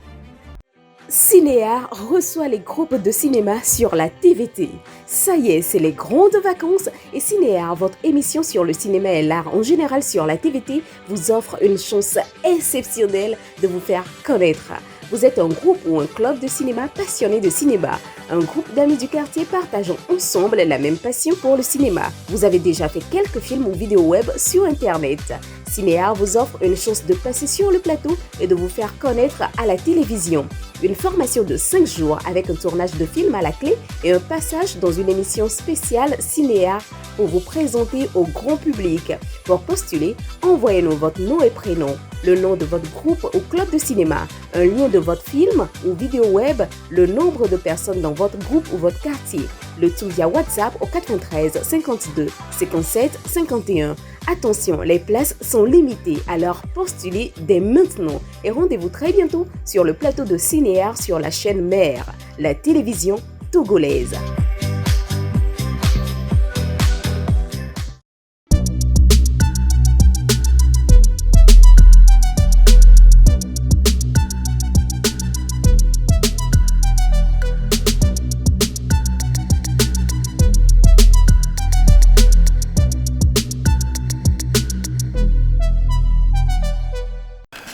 Cinéar reçoit les groupes de cinéma sur la TVT. Ça y est, c'est les grandes vacances et Cinéar, votre émission sur le cinéma et l'art en général sur la TVT, vous offre une chance exceptionnelle de vous faire connaître. Vous êtes un groupe ou un club de cinéma passionné de cinéma, un groupe d'amis du quartier partageant ensemble la même passion pour le cinéma. Vous avez déjà fait quelques films ou vidéos web sur Internet. Cinéar vous offre une chance de passer sur le plateau et de vous faire connaître à la télévision. Une formation de 5 jours avec un tournage de film à la clé et un passage dans une émission spéciale Cinéar pour vous présenter au grand public. Pour postuler, envoyez-nous votre nom et prénom, le nom de votre groupe ou club de cinéma, un lien de votre film ou vidéo web, le nombre de personnes dans votre groupe ou votre quartier. Le tout via WhatsApp au 93 52 57 51. Attention, les places sont limitées, alors postulez dès maintenant et rendez-vous très bientôt sur le plateau de Cinéar sur la chaîne mère, la télévision togolaise.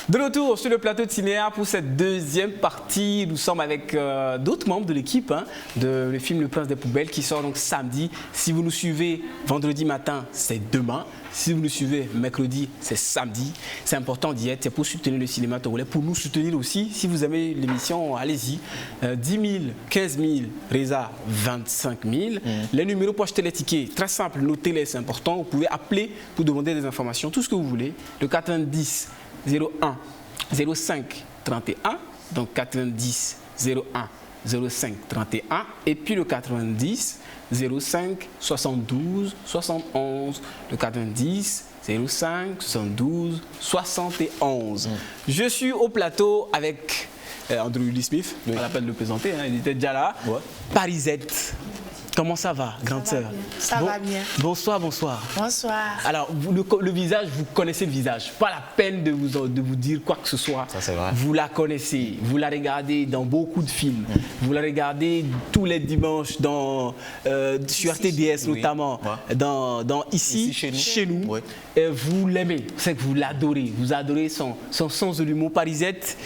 De retour sur le plateau de Cinéar pour cette deuxième partie. Nous sommes avec d'autres membres de l'équipe de le film Le Prince des Poubelles qui sort donc samedi. Si vous nous suivez vendredi matin, c'est demain. Si vous nous suivez mercredi, c'est samedi. C'est important d'y être, c'est pour soutenir le cinéma togolais, pour nous soutenir aussi. Si vous aimez l'émission, allez-y. 10 000, 15 000, Reza, 25 000. Les numéros pour acheter les tickets, très simple, notez-les, c'est important. Vous pouvez appeler pour demander des informations, tout ce que vous voulez. Le 90 01 05 31, donc 90 01 05 31, et puis le 90 05 72 71, le 90 05 72 71. Je suis au plateau avec Andrew Lee Smith, on n'a pas de le présenter, il était déjà là. Parisette. Comment ça va, grande sœur? Ça va bien. Bonsoir, bonsoir. Bonsoir. Alors, le visage, vous connaissez le visage. Pas la peine de vous dire quoi que ce soit. Ça, c'est vrai. Vous la connaissez. Vous la regardez dans beaucoup de films. Vous la regardez tous les dimanches sur RTDS notamment. Dans Ici chez nous. Oui. Vous l'aimez. C'est que vous l'adorez. Vous adorez son sens de l'humour. Parisette.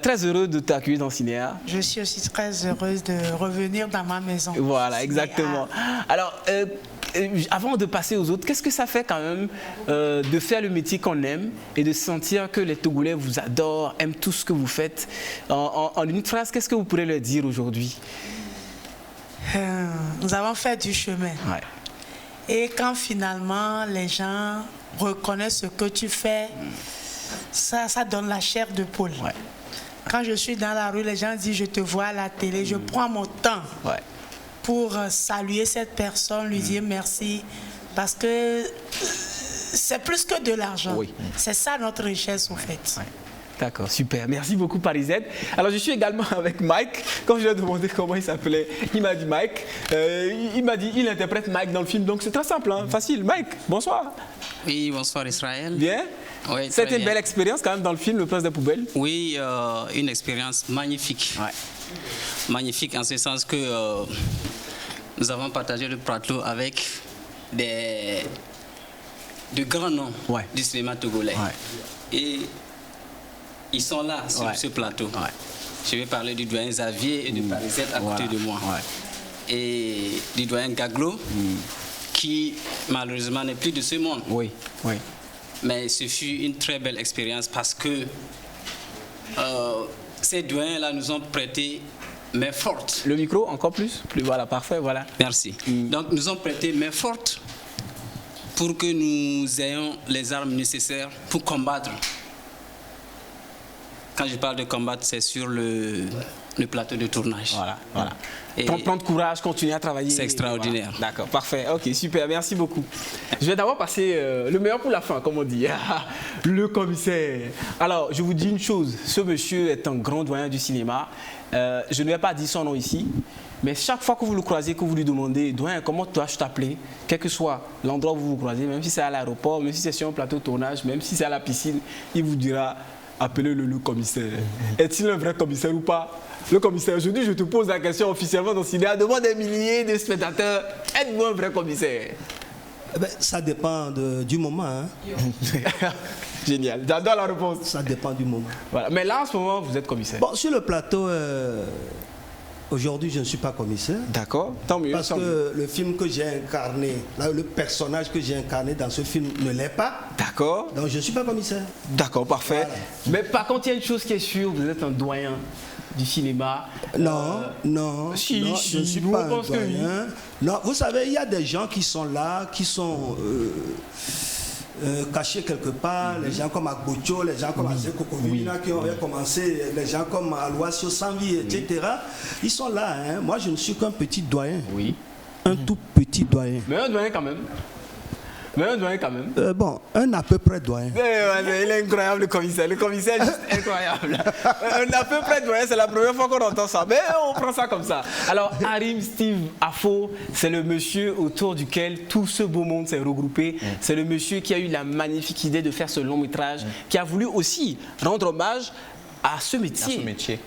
Très heureux de t'accueillir dans Cinéar. Je suis aussi très heureuse de revenir dans ma maison. Voilà, exactement. Alors, avant de passer aux autres, qu'est-ce que ça fait quand même de faire le métier qu'on aime et de sentir que les Togolais vous adorent, aiment tout ce que vous faites? En une phrase, qu'est-ce que vous pourrez leur dire aujourd'hui? Nous avons fait du chemin. Ouais. Et quand finalement les gens reconnaissent ce que tu fais, ça donne la chair de poule. Ouais. Quand je suis dans la rue, les gens disent « je te vois à la télé », je prends mon temps pour saluer cette personne, lui dire merci, parce que c'est plus que de l'argent. Oui. C'est ça notre richesse, en fait. Ouais. D'accord, super. Merci beaucoup, Parisette. Alors, je suis également avec Mike. Quand je lui ai demandé comment il s'appelait, il m'a dit Mike. Il m'a dit il interprète Mike dans le film. Donc, c'est très simple, facile. Mike, bonsoir. Oui, bonsoir, Israël. Bien. Oui, c'était une belle expérience quand même dans le film Le Prince des Poubelles. Oui, une expérience magnifique. Ouais. Magnifique en ce sens que nous avons partagé le plateau avec de grands noms du cinéma togolais. Ouais. Et ils sont là sur ce plateau. Ouais. Je vais parler du doyen Xavier et de Parisette à côté de moi. Ouais. Et du doyen Gaglo, qui malheureusement n'est plus de ce monde. Oui, oui. Mais ce fut une très belle expérience parce que ces doyens-là nous ont prêté main forte. Le micro, encore plus? Voilà, parfait, voilà. Merci. Donc, nous ont prêté main forte pour que nous ayons les armes nécessaires pour combattre. Quand je parle de combattre, c'est sur le plateau de tournage. Voilà, voilà. Prendre courage, continuer à travailler. C'est extraordinaire. Voilà. D'accord, parfait. Ok, super, merci beaucoup. Je vais d'abord passer le meilleur pour la fin, comme on dit. Le commissaire. Alors, je vous dis une chose. Ce monsieur est un grand doyen du cinéma. Je ne vais pas dire son nom ici, mais chaque fois que vous le croisez, que vous lui demandez, doyen, comment dois-je t'appeler, quel que soit l'endroit où vous vous croisez, même si c'est à l'aéroport, même si c'est sur un plateau de tournage, même si c'est à la piscine, il vous dira appelez-le le commissaire. Est-il un vrai commissaire ou pas? Le commissaire, aujourd'hui, je te pose la question officiellement dans Cinéa, devant des milliers de spectateurs. Êtes-vous un vrai commissaire? Ça dépend du moment. Hein. Génial, j'adore la réponse. Ça dépend du moment. Voilà. Mais là, en ce moment, vous êtes commissaire. Bon, sur le plateau, aujourd'hui, je ne suis pas commissaire. D'accord, tant mieux. Parce que le film que j'ai incarné, le personnage que j'ai incarné dans ce film ne l'est pas. D'accord. Donc, je ne suis pas commissaire. D'accord, parfait. Voilà. Mais par contre, il y a une chose qui est sûre, vous êtes un doyen du cinéma. Non, si, je ne suis pas un doyen. Non, vous savez, il y a des gens qui sont là, qui sont cachés quelque part, les gens comme Agbocho, les gens comme Azeko Kovina qui ont commencé, les gens comme Aloisio Sanvi, etc. Ils sont là. Hein. Moi, je ne suis qu'un petit doyen. Oui. Un tout petit doyen. Mais un doyen quand même. Bon, un à peu près doyen. Il est incroyable le commissaire. Le commissaire est juste incroyable. Un à peu près doyen, c'est la première fois qu'on entend ça. Mais on prend ça comme ça. Alors, Harim Steve Afo, c'est le monsieur autour duquel tout ce beau monde s'est regroupé. C'est le monsieur qui a eu la magnifique idée de faire ce long métrage, qui a voulu aussi rendre hommage à ce métier.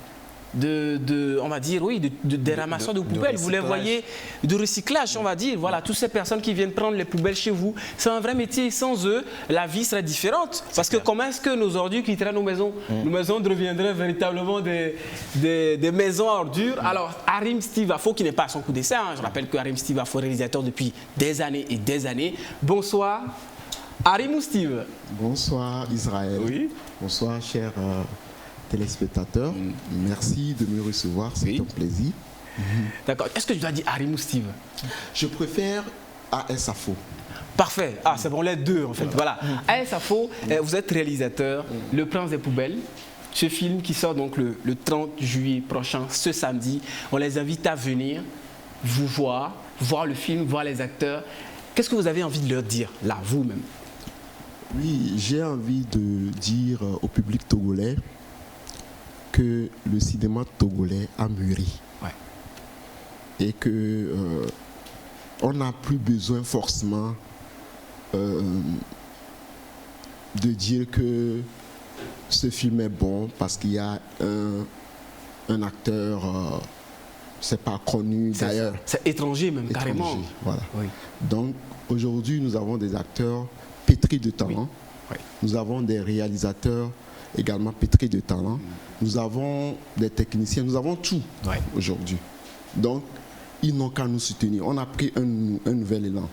On va dire, oui, des ramasseurs de poubelles. Vous les voyez, de recyclage, on va dire. Voilà, toutes ces personnes qui viennent prendre les poubelles chez vous, c'est un vrai métier. Sans eux, la vie serait différente. Parce que comment est-ce que nos ordures quitteraient nos maisons? Nos maisons deviendraient véritablement des maisons à ordures. Alors, Harim Steve Afo, qui n'est pas à son coup d'essai, hein, je rappelle que Harim Steve Afo est réalisateur depuis des années et des années. Bonsoir. Harim ou Steve? Bonsoir Israël. Oui. Bonsoir cher téléspectateurs. Merci de me recevoir, c'est un plaisir. D'accord. Est-ce que je dois dire Harim ou Steve? Je préfère AS Afo. Parfait. Ah, c'est bon, les deux en fait. Voilà. AS Afo, vous êtes réalisateur, Le Prince des Poubelles. Ce film qui sort donc le 30 juillet prochain, ce samedi. On les invite à venir vous voir le film, voir les acteurs. Qu'est-ce que vous avez envie de leur dire, là, vous-même? Oui, j'ai envie de dire au public togolais que le cinéma togolais a mûri. Ouais. Et que on n'a plus besoin forcément de dire que ce film est bon parce qu'il y a un acteur, c'est pas connu d'ailleurs. C'est étranger même, carrément. Voilà. Oui. Donc aujourd'hui, nous avons des acteurs pétris de talent. Oui. Nous avons des réalisateurs également pétris de talent. Nous avons des techniciens, nous avons tout aujourd'hui. Donc, ils n'ont qu'à nous soutenir. On a pris un nouvel élan.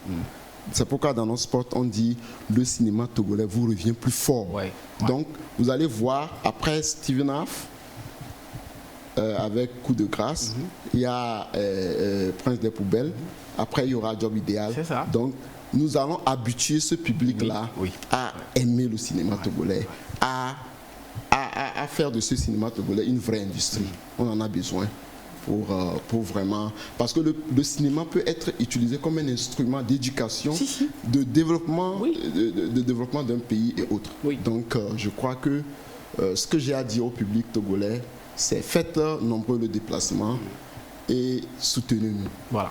C'est pourquoi dans notre sport, on dit le cinéma togolais vous revient plus fort. Donc, vous allez voir, après Steven Aff, avec Coup de grâce, il y a Prince des Poubelles, après il y aura Job Idéal. Donc, nous allons habituer ce public-là à aimer le cinéma togolais, à faire de ce cinéma togolais une vraie industrie. On en a besoin pour vraiment... Parce que le cinéma peut être utilisé comme un instrument d'éducation, de développement, de développement d'un pays et autres. Donc je crois que ce que j'ai à dire au public togolais, c'est faites nombreux le déplacement et soutenez-nous. Voilà.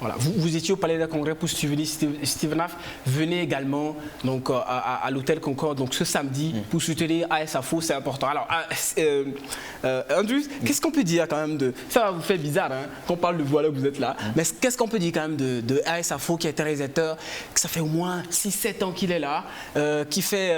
Voilà. Vous étiez au Palais des Congrès pour soutenir Steven Aff. Venez également donc, à l'hôtel Concorde donc, ce samedi pour soutenir AS Afo, c'est important. Alors, Andrew, qu'est-ce qu'on peut dire quand même de... Ça va vous faire bizarre hein, qu'on parle de voilà, vous êtes là. Mais qu'est-ce qu'on peut dire quand même de AS Afo qui est un réalisateur, que ça fait au moins 6-7 ans qu'il est là, qui fait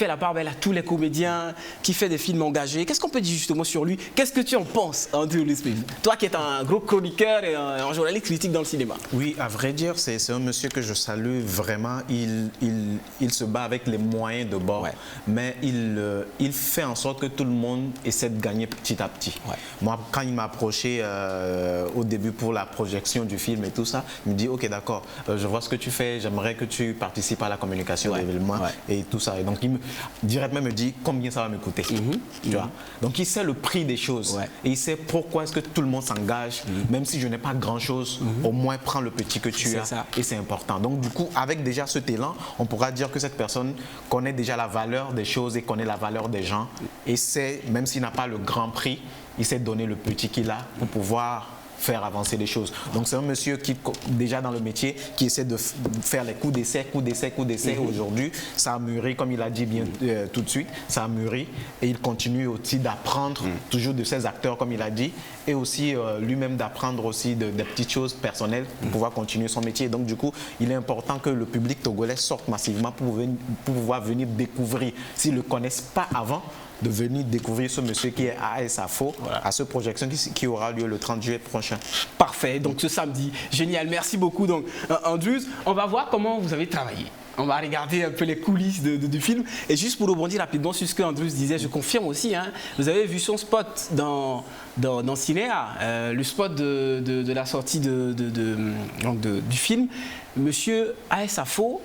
la part belle à tous les comédiens, qui fait des films engagés. Qu'est-ce qu'on peut dire justement sur lui? Qu'est-ce que tu en penses, Andrew Lisbeth? Toi qui es un gros chroniqueur et un journaliste critique dans le cinéma. Oui, à vrai dire, c'est un monsieur que je salue vraiment. Il se bat avec les moyens de bord, mais il fait en sorte que tout le monde essaie de gagner petit à petit. Moi, quand il m'a approché au début pour la projection du film et tout ça, il me dit, ok, d'accord, je vois ce que tu fais, j'aimerais que tu participes à la communication d'événements et tout ça. Et donc, il directement me dit combien ça va me coûter. Tu vois? Donc, il sait le prix des choses et il sait pourquoi est-ce que tout le monde s'engage, même si je n'ai pas grand-chose, au moins prends le petit que tu as et c'est important. Donc du coup, avec déjà cet élan, on pourra dire que cette personne connaît déjà la valeur des choses et connaît la valeur des gens et sait, même s'il n'a pas le grand prix, il sait donner le petit qu'il a pour pouvoir faire avancer les choses. Donc c'est un monsieur qui, déjà dans le métier, qui essaie de faire les coups d'essai. Aujourd'hui, ça a mûri, comme il a dit bien tout de suite, ça a mûri et il continue aussi d'apprendre toujours de ses acteurs, comme il a dit, et aussi lui-même d'apprendre aussi des petites choses personnelles pour pouvoir continuer son métier. Donc du coup, il est important que le public togolais sorte massivement pour pouvoir venir découvrir, s'ils ne le connaissent pas avant, de venir découvrir ce monsieur qui est à ASAFO, à cette projection qui aura lieu le 30 juillet prochain. Parfait, donc ce samedi, génial, merci beaucoup. Donc Andrews, on va voir comment vous avez travaillé. On va regarder un peu les coulisses du film. Et juste pour rebondir rapidement sur ce que Andrews disait, je confirme aussi, hein, vous avez vu son spot dans Cinéa, le spot de la sortie du film. Monsieur ASAFO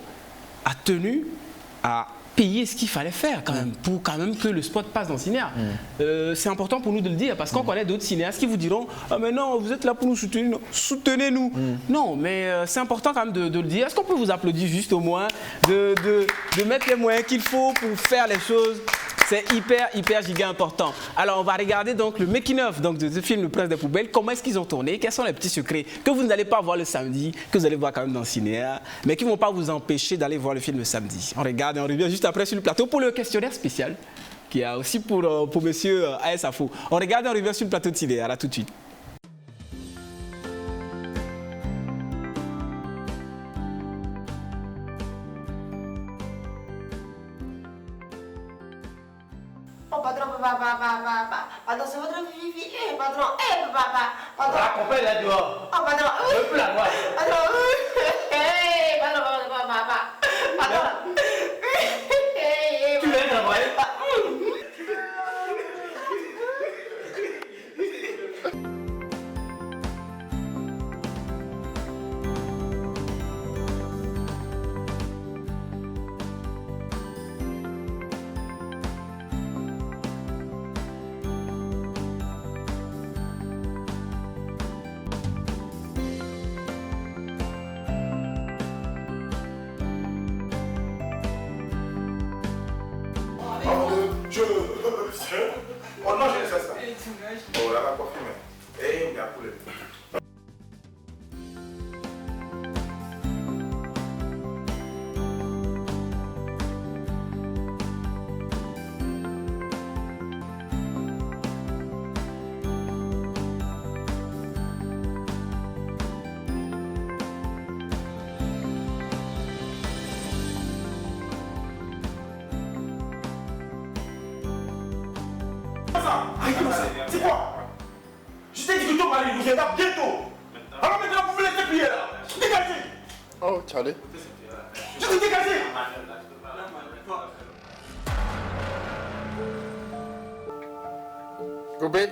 a tenu à payer ce qu'il fallait faire quand même, pour quand même que le spot passe dans Cinéa. C'est important pour nous de le dire, parce qu'on connaît d'autres cinéastes qui vous diront « Ah mais non, vous êtes là pour nous soutenir, soutenez-nous ». Non, mais c'est important quand même de le dire. Est-ce qu'on peut vous applaudir juste au moins, de mettre les moyens qu'il faut pour faire les choses? C'est hyper giga important. Alors on va regarder donc le making-of de ce film Le Prince des Poubelles. Comment est-ce qu'ils ont tourné? Quels sont les petits secrets que vous n'allez pas voir le samedi, que vous allez voir quand même dans le cinéma, mais qui ne vont pas vous empêcher d'aller voir le film le samedi? On regarde et on revient juste après sur le plateau pour le questionnaire spécial, qui a aussi pour monsieur ASAFO. On regarde et on revient sur le plateau de cinéma. À tout de suite. Patron, c'est votre fille. Patron, papa. Patron. Accompagne là dehors. Oh, patron. Je peux la voir. Patron. Patron. Tu veux travailler? Oh non, je ne sais ça. Oh là, la coiffure, mais. Eh, il y a poulet. C'est quoi? Je t'ai dit que ton mari nous viendra bientôt. Alors maintenant, vous me laissez plier là. Dégagez. Oh, Charlie. Je te dégagez. Gobé.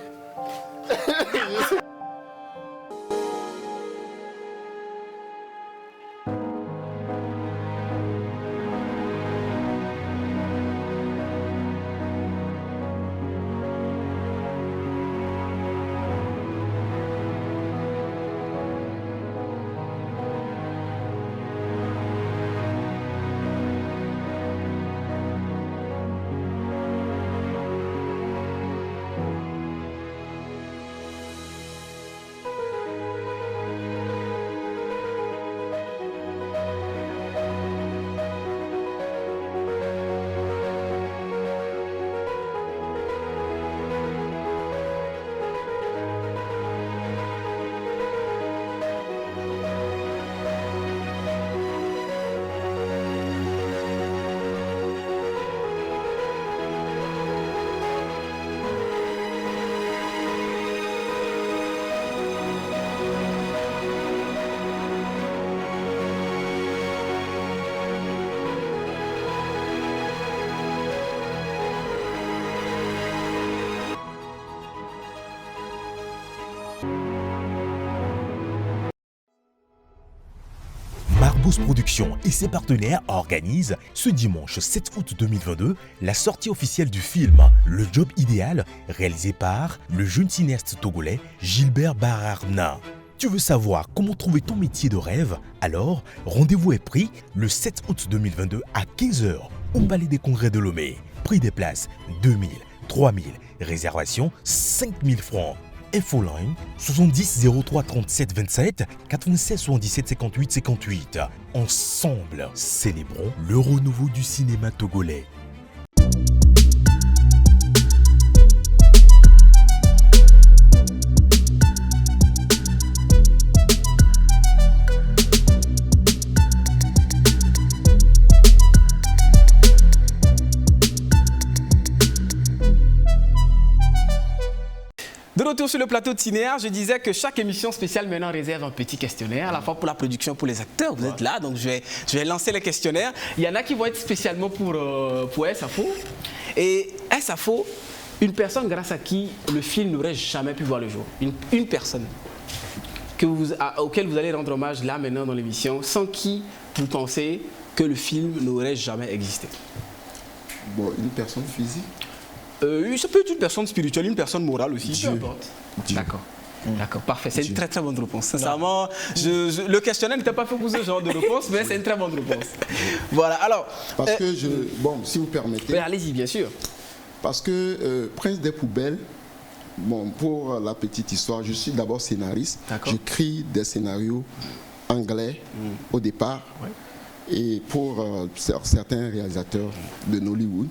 Marbous Productions et ses partenaires organisent ce dimanche 7 août 2022 la sortie officielle du film Le Job Idéal, réalisé par le jeune cinéaste togolais Gilbert Bararna. Tu veux savoir comment trouver ton métier de rêve? Alors, rendez-vous est pris le 7 août 2022 à 15 h au Palais des Congrès de Lomé. Prix des places 2000, 3000, réservation 5000 francs. Infoline 70 03 37 27 96 77 58 58. Ensemble, célébrons le renouveau du cinéma togolais. De retour sur le plateau de Cinéar, je disais que chaque émission spéciale maintenant réserve un petit questionnaire, à la fois pour la production, pour les acteurs. Vous êtes là, donc je vais lancer les questionnaires. Il y en a qui vont être spécialement pour SAFO. Et SAFO, une personne grâce à qui le film n'aurait jamais pu voir le jour. Une personne auquel vous allez rendre hommage là maintenant dans l'émission, sans qui vous pensez que le film n'aurait jamais existé. Bon, une personne physique. Ça peut être une personne spirituelle, une personne morale aussi, Dieu. peu importe. D'accord. D'accord, parfait. C'est une très très bonne réponse. Sincèrement, le questionnaire n'était pas fait pour ce genre de réponse, mais c'est une très bonne réponse. Voilà, alors... Parce que bon, si vous permettez... Allez-y, bien sûr. Parce que Prince des Poubelles, bon, pour la petite histoire, je suis d'abord scénariste. J'écris des scénarios anglais au départ, et pour certains réalisateurs de Nollywood.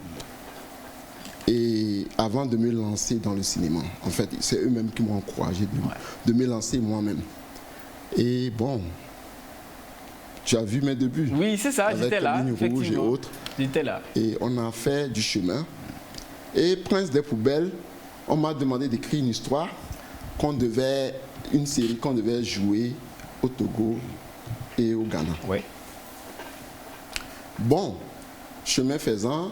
Et avant de me lancer dans le cinéma, en fait, c'est eux-mêmes qui m'ont encouragé de me lancer moi-même. Et bon, tu as vu mes débuts. Oui, c'est ça, j'étais là. Ligne rouge et autres. J'étais là. Et on a fait du chemin. Et Prince des Poubelles, on m'a demandé d'écrire une histoire une série qu'on devait jouer au Togo et au Ghana. Oui. Bon, chemin faisant,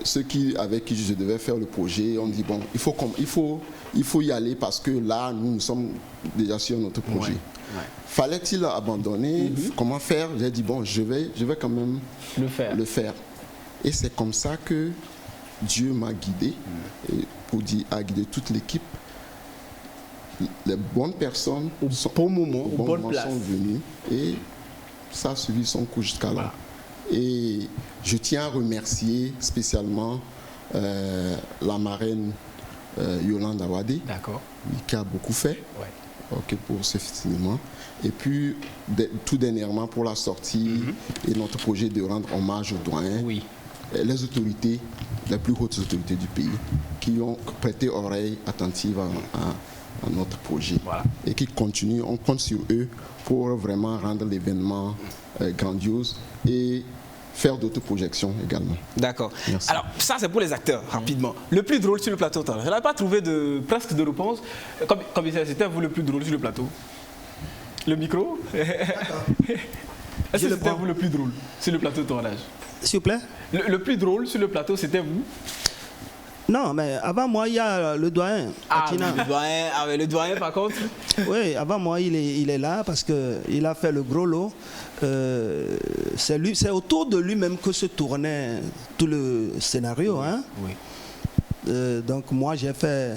ceux avec qui je devais faire le projet, on dit bon, il faut y aller parce que là, nous sommes déjà sur notre projet. Fallait-il abandonner? Comment faire? J'ai dit bon, je vais quand même le faire. Et c'est comme ça que Dieu m'a guidé, a guidé toute l'équipe. Les bonnes personnes sont venues et ça a suivi son cours jusqu'à là. Et je tiens à remercier spécialement la marraine Yolande Awade, qui a beaucoup fait pour ce cinéma. Et puis, tout dernièrement, pour la sortie et notre projet de rendre hommage aux doyens, les autorités, les plus hautes autorités du pays, qui ont prêté oreille attentive à notre projet et qui continuent. On compte sur eux pour vraiment rendre l'événement grandiose et faire d'autres projections également. D'accord. Alors, ça, c'est pour les acteurs, rapidement. Le plus drôle sur le plateau, je n'avais pas trouvé presque de réponse. Comme c'était vous le plus drôle sur le plateau? Le micro? Est-ce que c'était vous le plus drôle sur le plateau de tournage? S'il vous plaît? Le plus drôle sur le plateau, c'était vous? Non, mais avant moi, il y a le doyen. Le doyen, par contre? Oui, avant moi, il est là parce qu'il a fait le gros lot. C'est autour de lui-même que se tournait tout le scénario. Hein? Donc moi, j'ai fait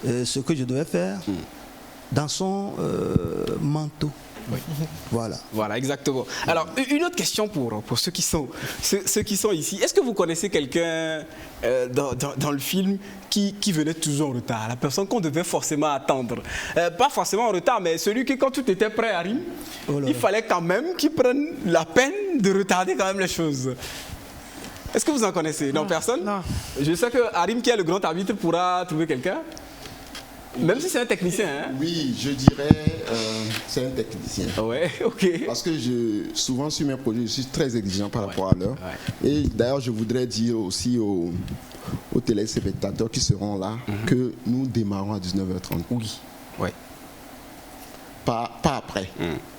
ce que je devais faire dans son manteau. Voilà, exactement. Alors, une autre question pour ceux qui sont ici. Est-ce que vous connaissez quelqu'un dans le film qui venait toujours en retard? La personne qu'on devait forcément attendre. Pas forcément en retard, mais celui qui, quand tout était prêt, arrive, il fallait quand même qu'il prenne la peine de retarder quand même les choses. Est-ce que vous en connaissez? Non, personne? Non. Je sais que Harim, qui est le grand arbitre, pourra trouver quelqu'un. Même si c'est un technicien, hein? Oui, je dirais c'est un technicien. Ouais, ok. Parce que souvent sur mes projets, je suis très exigeant par rapport à l'heure. Et d'ailleurs, je voudrais dire aussi aux téléspectateurs qui seront là que nous démarrons à 19h30. Oui. Pas après.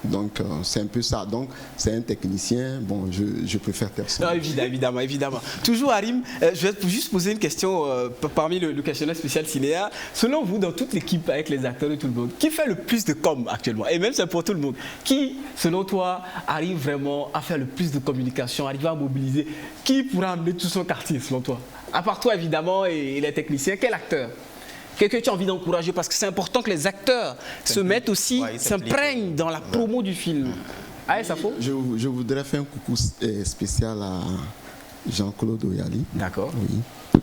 Donc, c'est un peu ça. Donc, c'est un technicien. Bon, je préfère personne. Évidemment. Toujours, Harim, je vais juste poser une question parmi le questionnaire spécial Cinéa. Selon vous, dans toute l'équipe, avec les acteurs et tout le monde, qui fait le plus de com actuellement? Et même c'est pour tout le monde. Qui, selon toi, arrive vraiment à faire le plus de communication, arrive à mobiliser? Qui pourra amener tout son quartier, selon toi? À part toi, évidemment, et les techniciens, quel acteur que tu as envie d'encourager? Parce que c'est important que les acteurs se mettent aussi, s'imprègnent dans la promo du film. SAFO? Je voudrais faire un coucou spécial à Jean-Claude Oyali. D'accord. Oui,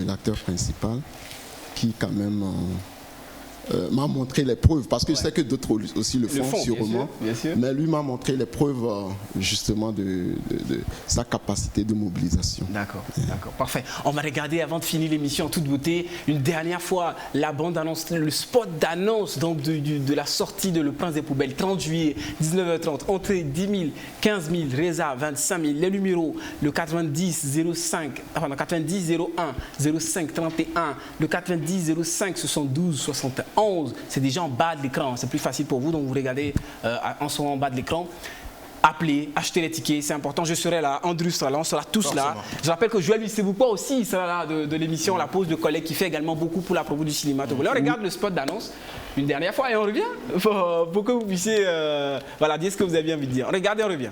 l'acteur principal, qui quand même m'a montré les preuves, parce que je sais que d'autres aussi le font sûrement, bien sûr. Mais lui m'a montré les preuves justement de sa capacité de mobilisation. D'accord, d'accord, parfait. On va regarder avant de finir l'émission en toute beauté, une dernière fois, la bande-annonce, le spot d'annonce donc de la sortie de Le Prince des Poubelles, 30 juillet, 19h30, entrée 10 000, 15 000, résa 25 000, les numéros, le 90 05, enfin le 90 01 05 31, le 90 05 72 71. C'est déjà en bas de l'écran, c'est plus facile pour vous, donc vous regardez en ce moment en bas de l'écran. Appelez, achetez les tickets, c'est important. Je serai là, Andrew sera là, on sera tous là. Je rappelle que Joël Bisseboupa aussi il sera là de l'émission La Pause de collègues qui fait également beaucoup pour la promo du cinéma. Donc là, on regarde le spot d'annonce une dernière fois et on revient pour que vous puissiez voilà, dire ce que vous avez envie de dire. Regardez, on revient.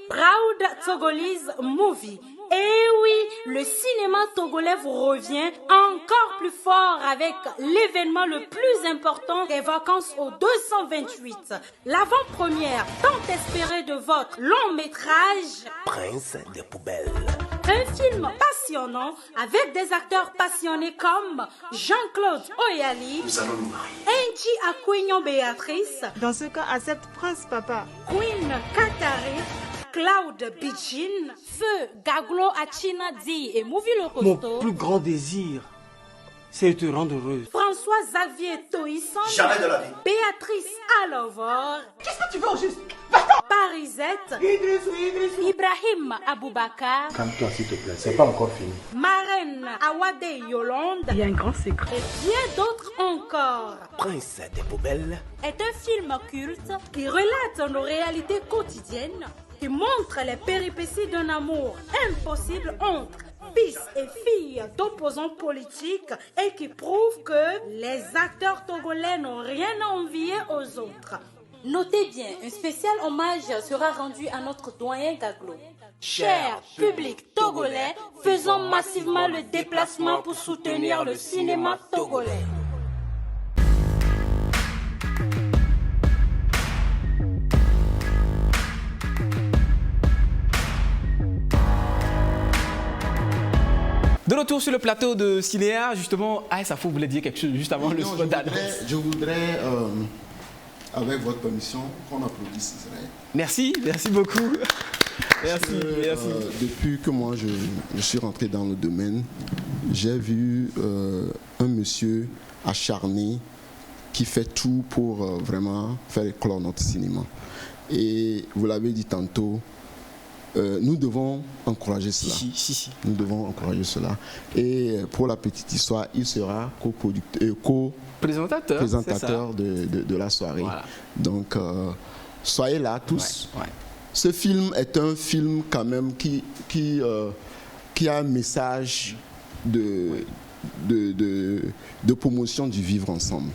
Proud Togolese Movie. Et oui, le cinéma togolais vous revient encore plus fort avec l'événement le plus important des vacances au 228. L'avant-première tant espérée de votre long métrage Prince des Poubelles. Un film passionnant avec des acteurs passionnés comme Jean-Claude Oyali, Nous allons nous marier. Angie Aquignon Béatrice, Dans ce cas, accepte Prince Papa. Queen Katari, Claude Bichin, Feu Gaglo Achina Di et Movie Mon Locosto, plus grand désir, c'est de te rendre heureuse. François Xavier Toisson, Jamais de la vie. Béatrice Alovor, Qu'est-ce que tu veux au juste? Parisette, Ibrahim Aboubakar, Calme-toi s'il te plaît, c'est pas encore fini. Marraine Awade Yolande, Il y a un grand secret. et bien d'autres encore. Prince des Poubelles. Est un film culte qui relate nos réalités quotidiennes, qui montre les péripéties d'un amour impossible entre fils et filles d'opposants politiques et qui prouve que les acteurs togolais n'ont rien à envier aux autres. Notez bien, un spécial hommage sera rendu à notre doyen Gaglo. Cher public togolais, faisons massivement le déplacement pour soutenir le cinéma togolais. De retour sur le plateau de Cinéa, justement, Safo voulait dire quelque chose juste avant le spot d'annonce. Je voudrais avec votre permission, qu'on applaudisse Israël. Merci, merci beaucoup. Merci, merci. Depuis que moi je suis rentré dans le domaine, j'ai vu un monsieur acharné qui fait tout pour vraiment faire éclore notre cinéma. Et vous l'avez dit tantôt, nous devons encourager cela. Nous devons encourager cela. Et pour la petite histoire, il sera présentateur de la soirée. Voilà. Donc, soyez là tous. Ouais, ouais. Ce film est un film quand même qui a un message de promotion du vivre ensemble.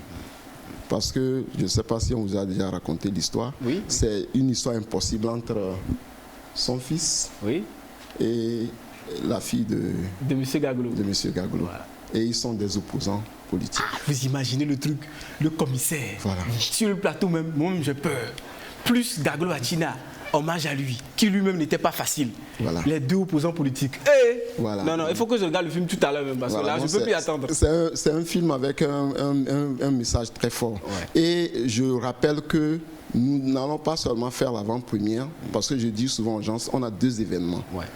Parce que, je ne sais pas si on vous a déjà raconté l'histoire, oui. C'est une histoire impossible entre son fils et la fille de M. Gaglo. Voilà. Et ils sont des opposants politiques. Ah, vous imaginez le truc, le commissaire, voilà. Sur le plateau même, moi-même j'ai peur. Plus Gaglo Achina, hommage à lui, qui lui-même n'était pas facile. Voilà. Les deux opposants politiques. Voilà. Non, il faut que je regarde le film tout à l'heure même, parce que là, je ne peux plus attendre. C'est un film avec un message très fort. Ouais. Et je rappelle que nous n'allons pas seulement faire l'avant-première, parce que je dis souvent aux gens, on a deux événements. Ouais.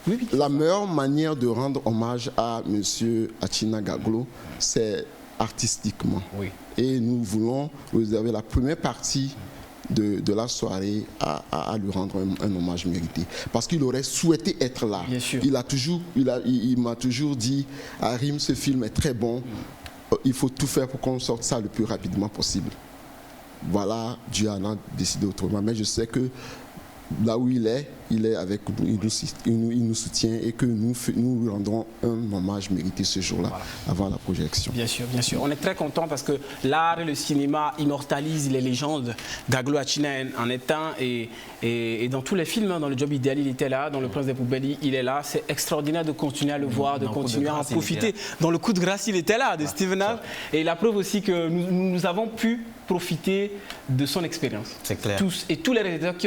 Oui. La meilleure manière de rendre hommage à M. Achina Gaglo, c'est artistiquement. Oui. Et nous voulons réserver la première partie de la soirée à lui rendre un hommage mérité. Parce qu'il aurait souhaité être là. Bien sûr. Il m'a toujours dit, Harim, ce film est très bon, il faut tout faire pour qu'on sorte ça le plus rapidement possible. Voilà, Dieu en a décidé autrement. Mais je sais que là où il est avec nous, il nous soutient et que nous lui rendrons un hommage mérité ce jour-là, voilà. Avant la projection. Bien sûr, bien sûr. On est très content parce que l'art et le cinéma immortalisent les légendes. Gaglo Achina en est un et dans tous les films, dans le Job idéal, il était là, dans Le Prince des Poubelles, il est là. C'est extraordinaire de continuer à le voir, de continuer à en profiter. Dans Le Coup de grâce, il était là, de Steven Hamm. Et la preuve aussi que nous avons pu profité de son expérience. C'est clair. Et tous les réalisateurs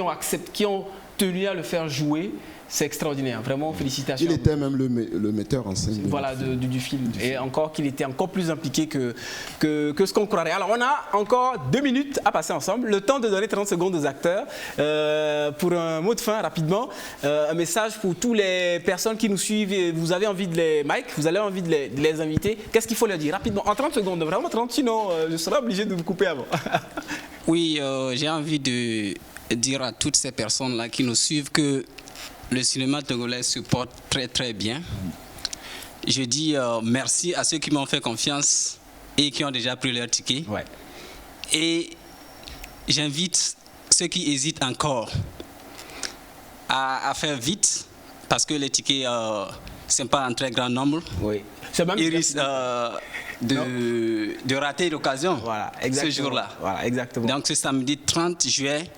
qui ont tenu à le faire jouer, c'est extraordinaire. Vraiment, félicitations. Il était même le metteur en scène. Voilà, du film. Et encore qu'il était encore plus impliqué que ce qu'on croirait. Alors, on a encore 2 minutes à passer ensemble. Le temps de donner 30 secondes aux acteurs. Pour un mot de fin, rapidement. Un message pour toutes les personnes qui nous suivent. Et vous avez envie de les... Mike, vous avez envie de les inviter. Qu'est-ce qu'il faut leur dire rapidement? En 30 secondes, vraiment 30, sinon je serai obligé de vous couper avant. Oui, j'ai envie de dire à toutes ces personnes-là qui nous suivent que le cinéma togolais se porte très très bien. Je dis merci à ceux qui m'ont fait confiance et qui ont déjà pris leur ticket. Ouais. Et j'invite ceux qui hésitent encore à faire vite parce que les tickets, ce n'est pas un très grand nombre. Oui. Ils risquent de rater l'occasion ce jour-là. Voilà, exactement. Donc ce samedi 30 juillet,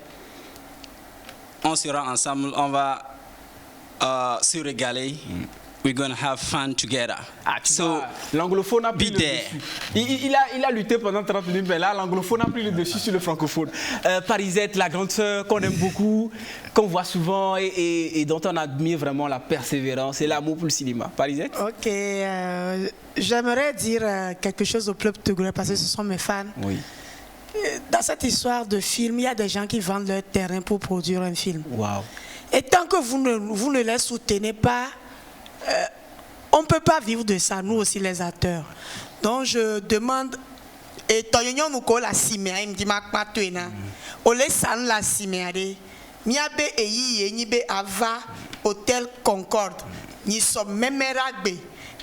on sera ensemble, on va se régaler. We're gonna have fun together. L'anglophone a pris le dessus. Il a lutté pendant 30 minutes, mais là, l'anglophone a pris le dessus sur le francophone. Parisette, la grande sœur qu'on aime beaucoup, qu'on voit souvent et dont on admire vraiment la persévérance et l'amour pour le cinéma. Parisette? Ok, j'aimerais dire quelque chose au peuple togolais parce que ce sont mes fans. Oui. Dans cette histoire de film, il y a des gens qui vendent leur terrain pour produire un film. Wow. Et tant que vous ne les soutenez pas, on ne peut pas vivre de ça, nous aussi les acteurs. Donc je demande, et Toyonyon nous colle la ciméa, il me dit, on les san la ciméa, miabe eyi nibe ava hôtel Concorde, ni sommes même ragbe,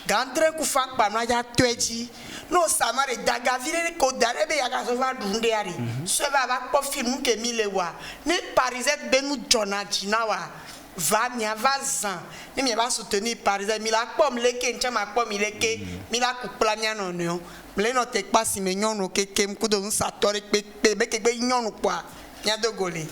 gandre koufak panoya tueji. Non, ça m'a dit, Dagavire, Kodarebe, Yagazova, Dundeari. Ce va avoir pas film que Milewa. Ne Parisette Benou Jonatinawa. Va, mia va zan. Ne mia va soutenir Parisette. Mila pomme leke, nchama pomme leke. Mila kuplania non non. Mle no tek pas si me nyon no keke mkudo un satori pe kebe nyon no kwa. Nya de Gaulle.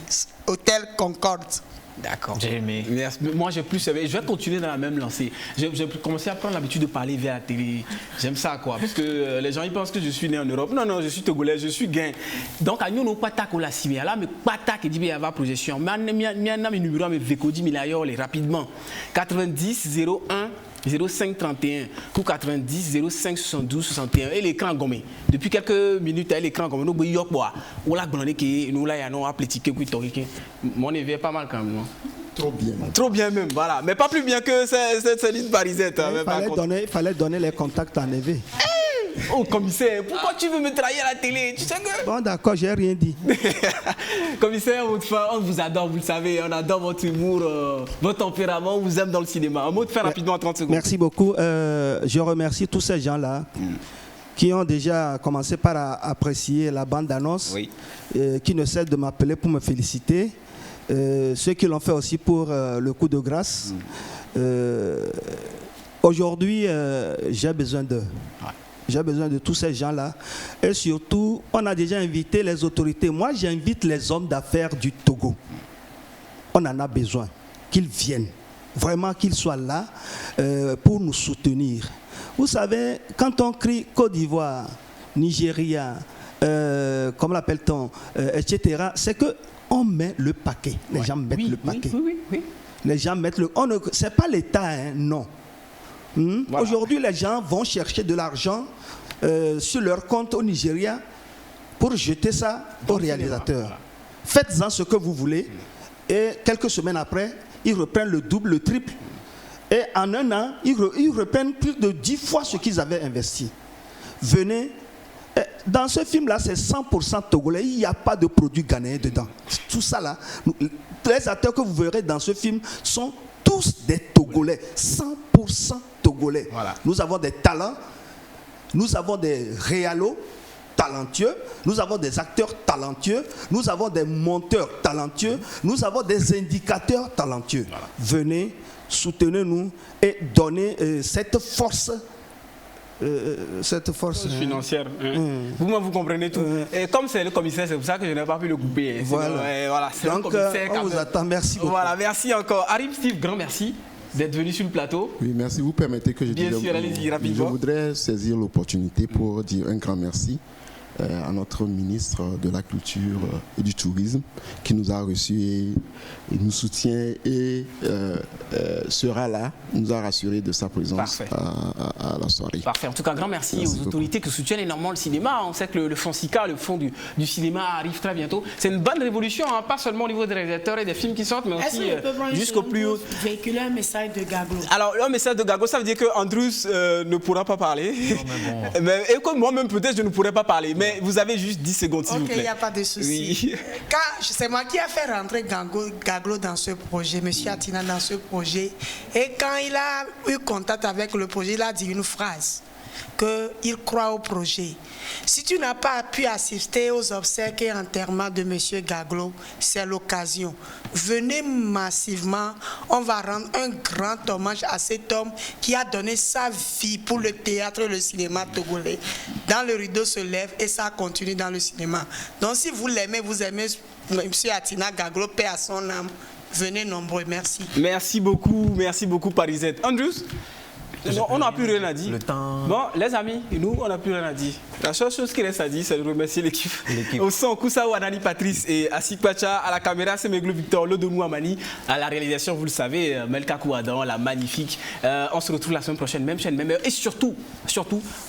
Hôtel Concorde. D'accord. J'ai aimé. Moi, j'ai plus aimé. Je vais continuer dans la même lancée. J'ai commencé à prendre l'habitude de parler via la télé. J'aime ça, quoi. Parce que les gens, ils pensent que je suis né en Europe. Non, non, je suis togolais, je suis gain. Donc, à nous, on pas tac la cimère. Là, mais pas tac et dit, il y a projection. Mais on a un numéro, mais Vekodi, Milayol, rapidement. 90 01 05 31 pour 90 05 72 61 et l'écran gommé. Depuis quelques minutes, l'écran gommé. Nous yok bois. On l'a gagné qui nous là y a non appliqué qui torique. Mon éveil est pas mal quand même, non? Trop bien. Trop bien même, voilà. Mais pas plus bien que cette liste parisette. Il fallait donner les contacts en éveil. Oh commissaire, pourquoi tu veux me trahir à la télé? Tu sais que... Bon d'accord, j'ai rien dit. Commissaire, on vous adore, vous le savez, on adore votre humour, votre tempérament, on vous aime dans le cinéma. Un mot de fin rapidement en 30 secondes. Merci beaucoup. Je remercie tous ces gens-là qui ont déjà commencé par apprécier la bande-annonce, qui ne cessent de m'appeler pour me féliciter. Ceux qui l'ont fait aussi pour le coup de grâce. Aujourd'hui, j'ai besoin d'eux. J'ai besoin de tous ces gens-là. Et surtout, on a déjà invité les autorités. Moi, j'invite les hommes d'affaires du Togo. On en a besoin. Qu'ils viennent. Vraiment qu'ils soient là pour nous soutenir. Vous savez, quand on crie Côte d'Ivoire, Nigeria, comment l'appelle-t-on, etc., c'est qu'on met le paquet. Les gens mettent le paquet. Oui. Les gens mettent le... Ce n'est pas l'État, hein, non. Voilà. Aujourd'hui, les gens vont chercher de l'argent sur leur compte au Nigeria pour jeter ça aux réalisateurs. Voilà. Faites-en ce que vous voulez et quelques semaines après, ils reprennent le double, le triple. Et en un an, ils reprennent plus de 10 fois ce qu'ils avaient investi. Venez. Dans ce film-là, c'est 100% togolais. Il n'y a pas de produit ghanéen dedans. Tout ça là, les acteurs que vous verrez dans ce film sont tous des Togolais, 100% Togolais. Voilà. Nous avons des talents, nous avons des réalos talentueux, nous avons des acteurs talentueux, nous avons des monteurs talentueux, nous avons des indicateurs talentueux. Voilà. Venez, soutenez-nous et donnez cette force financière. Vous comprenez tout. Et comme c'est le commissaire, c'est pour ça que je n'ai pas pu le couper. Voilà, c'est donc, le commissaire. On vous attend. Merci beaucoup. Voilà, merci encore. Arim Steve, grand merci d'être venu sur le plateau. Oui, merci. Vous permettez que je dise. Bien sûr, allez-y rapidement. Je voudrais saisir l'opportunité pour dire un grand merci à notre ministre de la Culture et du Tourisme qui nous a reçus et nous soutient et sera là, nous a rassuré de sa présence à la soirée. Parfait. En tout cas, grand merci aux autorités qui soutiennent énormément le cinéma. On sait que le FONSICA, le fonds du cinéma, arrive très bientôt. C'est une bonne révolution, hein, pas seulement au niveau des réalisateurs et des films qui sortent, mais aussi jusqu'au plus haut. Véhiculer un message de Gaglo. Alors, un message de Gaglo, ça veut dire que Andrews ne pourra pas parler. Non, mais et comme moi-même, peut-être, je ne pourrais pas parler. Mais vous avez juste 10 secondes, s'il vous plaît. Ok, il n'y a pas de souci. Oui. C'est moi qui ai fait rentrer Gaglo dans ce projet, M. Atina dans ce projet. Et quand il a eu contact avec le projet, il a dit une phrase, qu'il croit au projet. Si tu n'as pas pu assister aux obsèques et enterrements de M. Gaglo, c'est l'occasion. Venez massivement, on va rendre un grand hommage à cet homme qui a donné sa vie pour le théâtre et le cinéma togolais. Dans le rideau se lève et ça continue dans le cinéma. Donc si vous l'aimez, vous aimez M. Atina Gaglo, paix à son âme. Venez nombreux, merci. Merci beaucoup Parisette. Andrews, on n'a plus rien à dire. Le temps... Bon, les amis, nous, on n'a plus rien à dire. La seule chose qui reste à dire, c'est de remercier l'équipe. Au son, Koussa Ouadani Patrice et Asik Pacha, à la caméra, c'est Meglou Victor, Lodomou Amani, à la réalisation, vous le savez, Melka Kouadan, la magnifique. On se retrouve la semaine prochaine, même chaîne, même heure. Et surtout,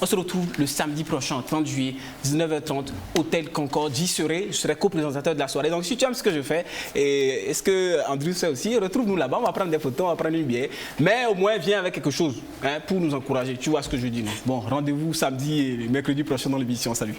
on se retrouve le samedi prochain, 30 juillet, 19h30, Hôtel Concorde. J'y serai, je serai co-présentateur de la soirée. Donc, si tu aimes ce que je fais, et est-ce que Andrew sait aussi, retrouve-nous là-bas, on va prendre des photos, on va prendre une bière. Mais au moins, viens avec quelque chose. Pour nous encourager, tu vois ce que je dis, non? Bon, rendez-vous samedi et mercredi prochain dans l'émission. Salut.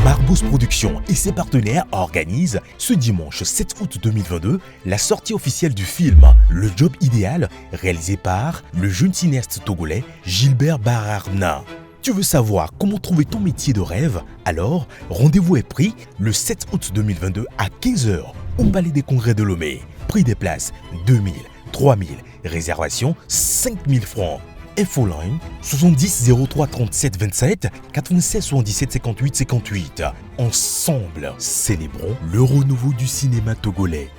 Marbous Productions et ses partenaires organisent ce dimanche 7 août 2022 la sortie officielle du film Le Job Idéal, réalisé par le jeune cinéaste togolais Gilbert Bararna. Tu veux savoir comment trouver ton métier de rêve? Alors, rendez-vous est pris le 7 août 2022 à 15h au Palais des Congrès de Lomé. Prix des places 2000, 3000, réservation 5000 francs. Infoline 70 03 37 27 96 77 58 58. Ensemble, célébrons le renouveau du cinéma togolais.